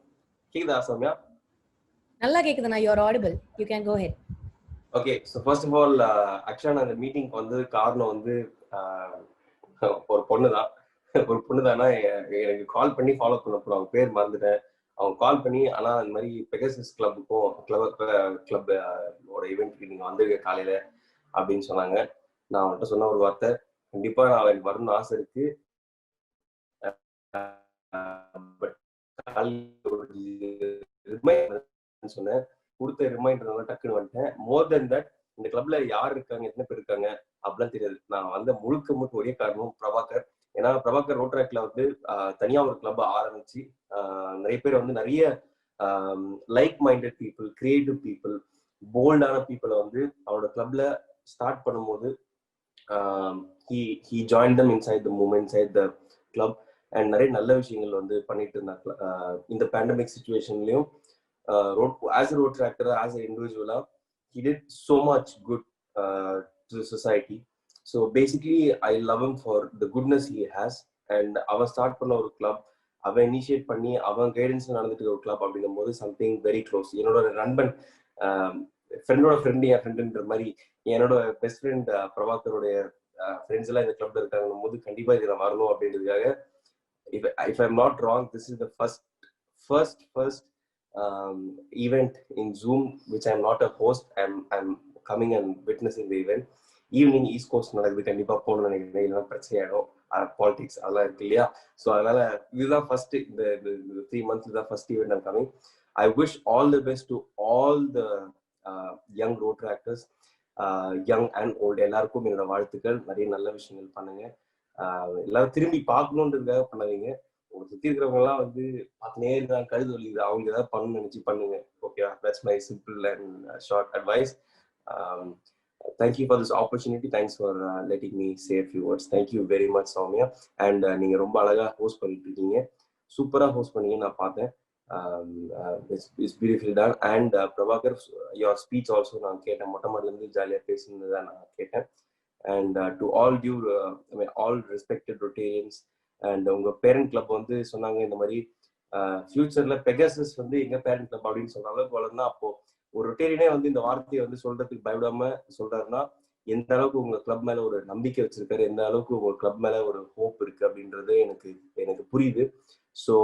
கேக்குதா சௌமியா? நல்லா கேக்குதுண்ணா, you are audible. You can go ahead. Okay, so first of all ஆக்சுவலாக நான் இந்த மீட்டிங்க்கு வந்து காரணம் வந்து ஒரு பொண்ணு தானா எனக்கு கால் பண்ணி ஃபாலோ பண்ண போகிறோம். அவங்க பேர் மறந்துட்டேன். அவங்க கால் பண்ணி ஆனால் இந்த மாதிரி பெகசஸ் கிளப்புக்கும் கிளப்போட ஈவெண்ட்டுக்கு நீங்கள் வந்துருக்க காலையில் அப்படின்னு சொன்னாங்க. நான் அவன்கிட்ட சொன்ன ஒரு வார்த்தை, கண்டிப்பாக நான் எனக்கு வரணும்னு ஆசை இருக்கு. பட் சொன்னேன், கொடுத்த ரிமைண்டர் டக்குன்னு வந்துட்டேன். மோர் தென் தட், இந்த கிளப்ல யார் இருக்காங்க, எத்தனை பேர் இருக்காங்க அப்படிலாம் தெரியாது. நான் வந்து முழுக்க ஒரே காரணம் பிரபாகர். ஏன்னா பிரபாகர் ரோட்ராக்ட்ல வந்து தனியா ஒரு கிளப் ஆரம்பிச்சு நிறைய பேர் வந்து நிறைய like minded people, creative people, போல்டான பீப்புளை வந்து அவரோட கிளப்ல ஸ்டார்ட் பண்ணும்போது he joined them inside the movement, inside the club. அண்ட் நிறைய நல்ல விஷயங்கள் வந்து பண்ணிட்டு இருந்தாங்க. இந்த பேண்டமிக் சுச்சுவேஷன்லயும் as a Rotractor, as a இண்டிவிஜுவலா he did so much good to the society. So basically I love him for the goodness he has. And அவன் ஸ்டார்ட் பண்ண ஒரு கிளப், அவன் இனிஷியேட் பண்ணி அவன் கைடன்ஸ்ல நடந்துட்டு ஒரு கிளப் அப்படிங்கும் போது சம்திங் வெரி க்ளோஸ். என்னோட நண்பன், ஃப்ரெண்டோட ஃப்ரெண்டு என் ஃப்ரெண்டுன்ற மாதிரி என்னோட பெஸ்ட் ஃப்ரெண்ட் பிரபாகருடைய ஃப்ரெண்ட்ஸ் எல்லாம் இந்த கிளப்ல இருக்காங்க போது கண்டிப்பா இதுல வரணும் அப்படின்றதுக்காக, if I'm not wrong, this is the first event in Zoom which I'm not a host. I'm coming and witnessing the event. Evening East Coast நடக்குது, கண்டிப்பா போகணும்னு நினைக்கிறேன். இல்லைன்னா பிரச்சனையாயிடும், பாலிடிக்ஸ் அதெல்லாம் இருக்கு இல்லையா. ஸோ அதனால இதுதான் ஃபர்ஸ்ட், இந்த 3 months தான் first event I'm coming. I wish all the best to all the young Rotractors, young and old. எல்லாருக்கும் என்னோட வாழ்த்துக்கள். நிறைய நல்ல விஷயங்கள் பண்ணுங்க. எல்லாரும் திரும்பி பார்க்கணுன்றதுக்காக பண்ணாதீங்க. உங்க சுத்தி இருக்கிறவங்க எல்லாம் வந்து பார்த்துனே இருக்காங்க, கழுது வலிக்குது, அவங்க ஏதாவது பண்ணணும்னு நினைச்சு பண்ணுங்க. Okay, that's my simple and short advice. Thank you for this opportunity. Thanks for letting me say a few words. Thank you very much, Soumya. And நீங்க ரொம்ப அழகா ஹோஸ்ட் பண்ணிட்டு இருக்கீங்க, சூப்பரா ஹோஸ்ட் பண்ணீங்க, நான் பார்த்தேன். It's beautifully done. And Prabhakar, your speech also நான் கேட்டேன், மொட்டை மாடில இருந்து ஜாலியா பேசுனதை நான் கேட்டேன். And to all due, I mean all respected Rotarians, and உங்க பேரண்ட் கிளப் வந்து சொன்னாங்க இந்த மாதிரி ஃபியூச்சர்ல பெகசஸ் வந்து எங்க பேரண்ட் கிளப் அப்படின்னு சொல்ற அளவுக்கு வளர்ந்தா, அப்போ ஒரு ரொட்டேரியனே வந்து இந்த வார்த்தையை வந்து சொல்றதுக்கு பயப்படாம சொல்றாருன்னா எந்த அளவுக்கு உங்க கிளப் மேல ஒரு நம்பிக்கை வச்சிருக்காரு, எந்த அளவுக்கு உங்க கிளப் மேல ஒரு ஹோப் இருக்கு அப்படின்றது எனக்கு புரியுது. ஸோ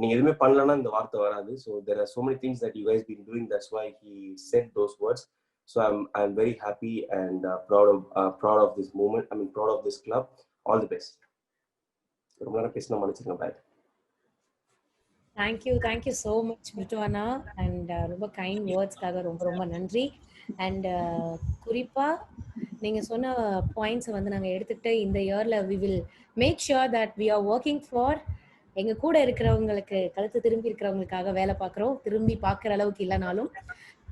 நீங்க எதுவுமே பண்ணலன்னா இந்த வார்த்தை வராது. So there are so many things that you guys been doing, that's why he said those words. So I'm very happy and proud of this moment. I mean proud of this club. All the best. ரொம்ப நேரம் பேசினா மன்னிச்சிருங்க. Bye. Thank you so much Bittu அண்ணா. And ரொம்ப kind வேர்ட்ஸ்க்காக ரொம்ப ரொம்ப நன்றி. அண்ட் குறிப்பாக நீங்கள் சொன்ன பாயிண்ட்ஸை வந்து நாங்கள் எடுத்துக்கிட்டு இந்த இயரில் we will make sure that we are working for எங்கள் கூட இருக்கிறவங்களுக்கு, கழுத்து திரும்பி இருக்கிறவங்களுக்காக வேலை பார்க்குறோம். திரும்பி பார்க்குற அளவுக்கு இல்லைனாலும்,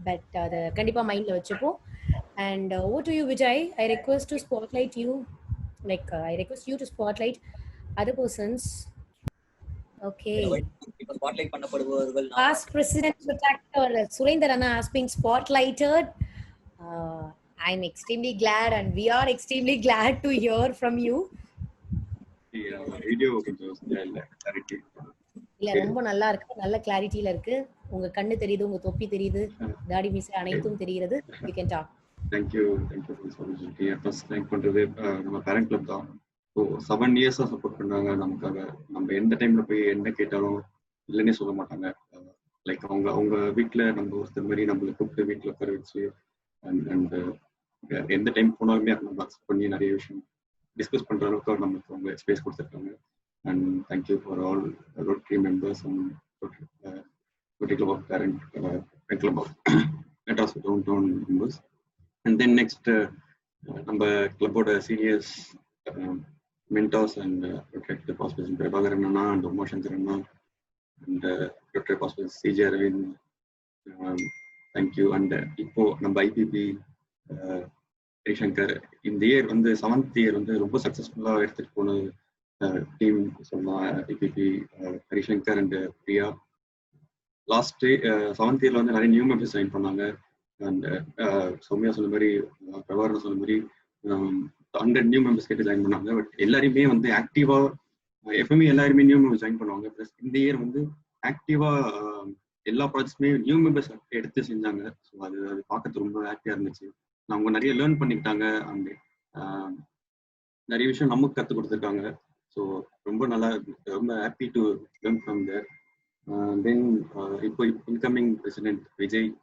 பட் அதை கண்டிப்பாக மைண்டில் வச்சுப்போம். And over to you Vijay. I request to spotlight you, I request you to spotlight other persons. Okay. Spotlight பண்ணப்படுபவர்கள் Past President Dr. Surendra Anna has been spotlighted. I'm extremely glad and we are extremely glad to hear from you. Video கொஞ்சம் இல்ல clarity இல்ல ரொம்ப நல்லா இருக்கு, நல்ல கிளாரிட்டில இருக்கு. உங்க கண்ணு தெரியுது, உங்க தொப்பி தெரியுது, தாடி மீசை அனைத்தும் தெரிகிறது. You can talk. Thank you for the first time பண்றது நம்ம பேரண்ட் கிளப் தான். ஸோ 7 இயர்ஸாக சப்போர்ட் பண்ணாங்க நமக்காக. நம்ம எந்த டைம்ல போய் என்ன கேட்டாலும் இல்லைன்னே சொல்ல மாட்டாங்க. லைக் அவங்க வீட்டில் நம்ம ஒருத்தர் மாதிரி நம்மளை கூப்பிட்டு வீட்டில் உட்கார வச்சு அண்ட் எந்த டைம் போனாலுமே நம்ம அக்செப்ட் பண்ணி நிறைய விஷயம் டிஸ்கஸ் பண்ணுற அளவுக்கு நமக்கு அவங்க ஸ்பேஸ் கொடுத்துருக்காங்க. And thank you for all Rotary members and Rotary club of parent club of Madras town town members. And then next நம்ம கிளப்போட seniors mentors and Rotary past president Prabhakaran Anna and Umma Shankar Anna and Rotary past president CJ Arvind, thank you. And இப்போ நம்ம IPP Harishankar இந்த year வந்து 7th year வந்து ரொம்ப சக்ஸஸ்ஃபுல்லாக எடுத்துகிட்டு போன டீம் சொல்லலாம். IPP Harishankar and Priya. Last 7th இயர்ல வந்து நிறைய நியூ மெம்பர்ஸ் ஜாயின் பண்ணாங்க. அண்ட் சௌமியா சொன்ன மாதிரி, பிரபாகரன் சொன்ன மாதிரி 100 நியூ மெம்பர்ஸ் கேட்டு ஜாயின் பண்ணாங்க. பட் எல்லாருமே வந்து ஆக்டிவா எப்பவுமே எல்லாருமே நியூ மெம்பர்ஸ் ஜாயின் பண்ணுவாங்க. ப்ளஸ் இந்த இயர் வந்து ஆக்டிவா எல்லா ப்ராஜெக்ட்ஸுமே நியூ மெம்பர்ஸ் எடுத்து செஞ்சாங்க. ஸோ அது பார்க்கறது ரொம்ப ஹாப்பியா இருந்துச்சு. அவங்க நிறைய லேர்ன் பண்ணிக்கிட்டாங்க. அண்ட் நிறைய விஷயம் நமக்கு கற்றுக் கொடுத்துருக்காங்க. ஸோ ரொம்ப நல்லா ரொம்ப ஹாப்பி டு லேர்ன் ஃப்ரம் தேர். தென் இப்போ இன்கமிங் பிரசிடென்ட்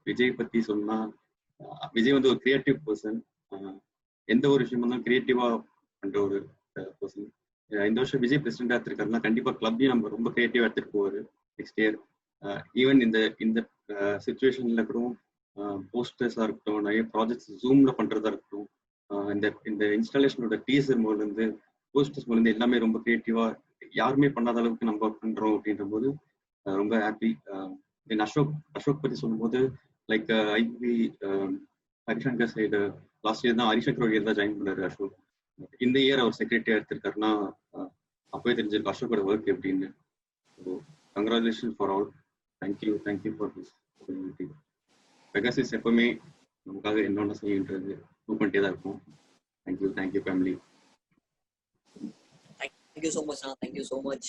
விஜய் பற்றி சொன்னா, விஜய் வந்து ஒரு கிரியேட்டிவ் பர்சன். எந்த ஒரு விஷயமும் தான் கிரியேட்டிவா பண்ற ஒரு பர்சன். இந்த வருஷம் விஜய் பிரசிடென்டா எடுத்திருக்காருன்னா கண்டிப்பா கிளப்பையும் நம்ம ரொம்ப கிரியேட்டிவா எடுத்துட்டு போவாரு நெக்ஸ்ட் இயர். ஈவன் இந்த சிச்சுவேஷன்ல கூட போஸ்டர்ஸா இருக்கட்டும், நிறைய ப்ராஜெக்ட்ஸ் ஜூம்ல பண்றதா இருக்கட்டும், இந்த இன்ஸ்டாலேஷனோட டீசர் மூலம் இருந்து போஸ்டர்ஸ் மூலம் இருந்து எல்லாமே ரொம்ப கிரியேட்டிவா யாருமே பண்ணாத அளவுக்கு நம்ம பண்றோம் அப்படின்ற போது ரொம்ப ஹாப்பி. தென் அசோக் பத்தி சொல்லும்போது like IP Harishankar side last year தான் ஹரிசங்கர் இயர் தான் ஜாயின் பண்ணாரு அசோக். இந்த இயர் அவர் செக்ரட்டரியா எடுத்திருக்காருன்னா அப்பவே தெரிஞ்சிருக்கு அசோக்கோட ஒர்க் எப்படின்னு. So congratulation for all. Thank you for this opportunity. Pegasus எப்பவுமே நமக்காக என்னென்ன செய்யுன்றது ப்ரூவ் பண்ணிட்டே தான் இருக்கும். Thank you family. Thank you so much, Anna. Thank you so much.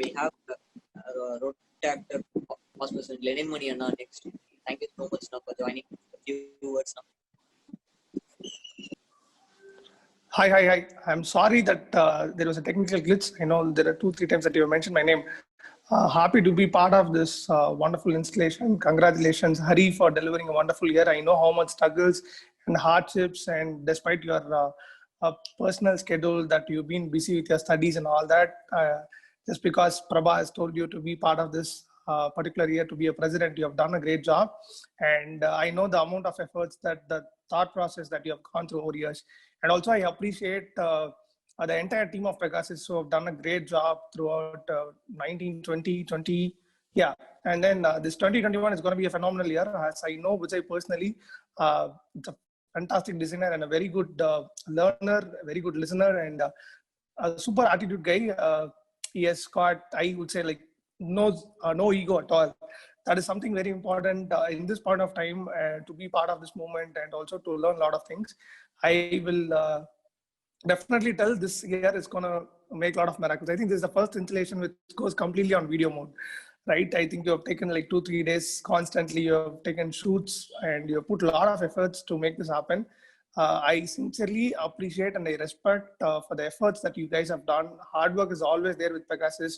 We have Rotary actor past president Lenin Mani Anna next. Thank you so much now for joining. A few words now. Hi. I'm sorry that there was a technical glitch. I know there are 2-3 times that you have mentioned my name. Happy to be part of this wonderful installation. Congratulations, Hari, for delivering a wonderful year. I know how much struggles and hardships, and despite your personal schedule that you've been busy with your studies and all that, just because Prabha has told you to be part of this particular year to be a president, you have done a great job. And I know the amount of efforts that the thought process that you have gone through over years. And also I appreciate the entire team of Pegasus who have done a great job throughout 2020. Yeah. And then this 2021 is going to be a phenomenal year. As I know Vijay personally, it's a fantastic designer and a very good learner, very good listener, and a super attitude guy. He has got, I would say, like no ego at all. That is something very important in this point of time to be part of this movement and also to learn a lot of things. I will definitely tell this year is going to make a lot of miracles. I think this is the first installation which goes completely on video mode. right? I think you have taken like 2-3 days constantly. You have taken shoots and you have put a lot of efforts to make this happen. I sincerely appreciate and I respect for the efforts that you guys have done. Hard work is always there with Pegasus.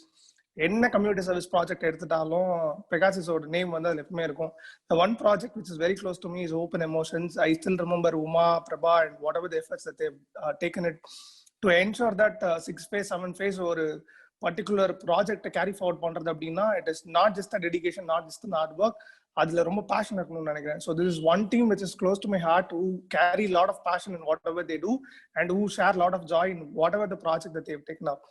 என்ன community service project எடுத்துட்டாலும் பெகாசிஸோட name வந்து அதில் எப்பவுமே இருக்கும். The one project which is very close to me is Open Emotions. I still remember Uma, Prabha and whatever the efforts that they've taken it to ensure that 6 phase, 7 phase ஒரு particular ப்ராஜெக்டை carry forward பண்ணுறது அப்படின்னா it is not just a dedication, not just a hard work, அதில் ரொம்ப passion இருக்கணும்னு நினைக்கிறேன். So this is one team which is close to my heart, who carry lot of passion in whatever they do and who share lot of joy in whatever the project that they've taken up.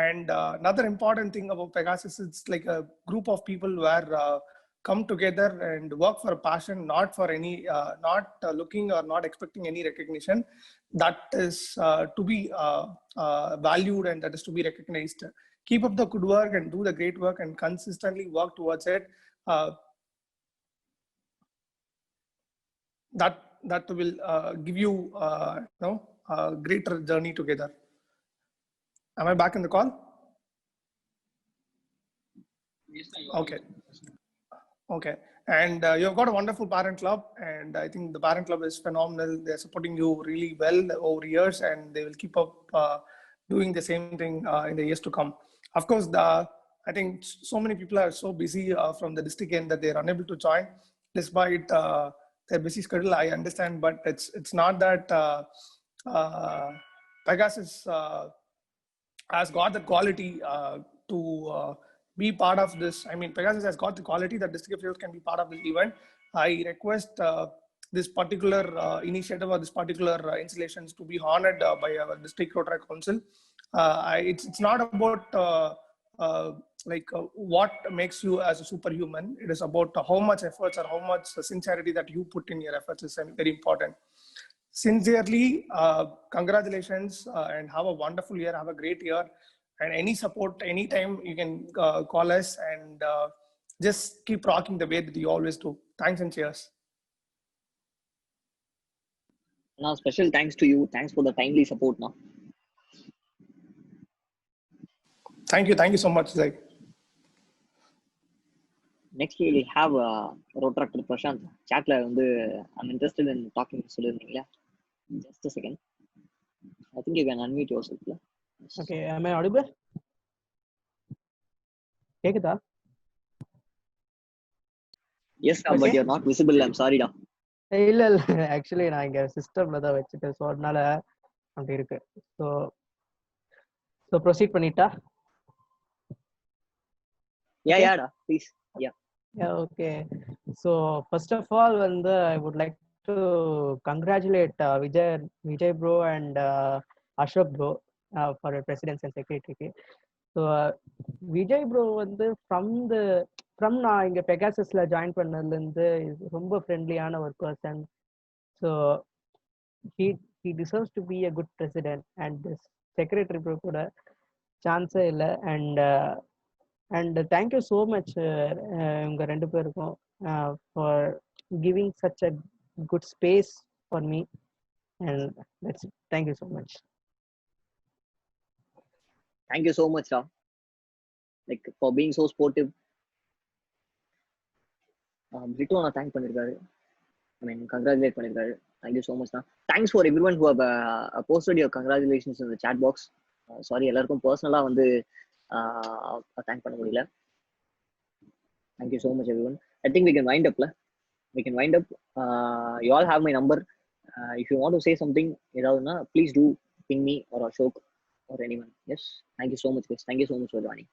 And another important thing about Pegasus, it's like a group of people who are come together and work for a passion, not for any, not looking or not expecting any recognition. That is to be valued and that is to be recognized. Keep up the good work and do the great work and consistently work towards it. That will give you, a greater journey together. Am I back in the call? Okay. Okay. And you've got a wonderful parent club, and I think the parent club is phenomenal. They're supporting you really well over years, and they will keep up doing the same thing in the years to come. Of course, I think so many people are so busy from the district end that they're unable to join, despite their busy schedule. I understand, but it's not that Pegasus has got the quality to be part of this. I mean, Pegasus has got the quality that district officials can be part of this event. I request this particular initiative or this particular installations to be honored by our district Rotary Council. It's not about what makes you as a superhuman. It is about how much efforts or how much sincerity that you put in your efforts is very important. Sincerely, congratulations and have a wonderful year. Have a great year, and any support anytime you can call us and just keep rocking the way that you always do. Thanks and cheers. Now, special thanks to you. Thanks for the timely support. Now, thank you so much, Zai. Next we will have Rotractor Prashant. Chatla வந்து I'm interested in talking to சொல்லிருந்தீங்களா? Just a second. I think you can unmute yourself. Okay, am I audible? கேக்குதா? Yes, but you're not visible. I'm sorry da. இல்ல actually நான் இங்க சிஸ்டம்ல தான் வச்சிட்டேன், so அதனால அப்படி இருக்கு. சோ ப்ரோசீட் பண்ணிட்டா? Yeah da, please. Yeah, okay. So first of all, I would like to congratulate Vijay bro and Ashok bro for presidents and secretary. So Vijay bro from நான் இங்க பெகாசஸ்ல ஜாயின் பண்ணதுல இருந்து ரொம்ப ஃப்ரெண்ட்லியான ஒரு person. So he deserves to be a good president, and this secretary bro கூட சான்ஸே இல்லை. And thank you so much உங்க ரெண்டு பேருக்கும் for giving such a good space for me, and that's it. Thank you so much. Thank you so much da, like for being so sportive. Brito na thank பண்ணிருக்காரு. I mean, congratulate பண்ணிருக்காரு. Thank you so much da. Thanks for everyone who have posted your congratulations in the chat box. Sorry, எல்லாருக்கும் பர்சனலா வந்து thank பண்ண முடியல. Thank you so much everyone. I think we can wind up. You all have my number. If you want to say something, please do ping me or Ashok or anyone. Yes, thank you so much guys. Thank you so much for joining.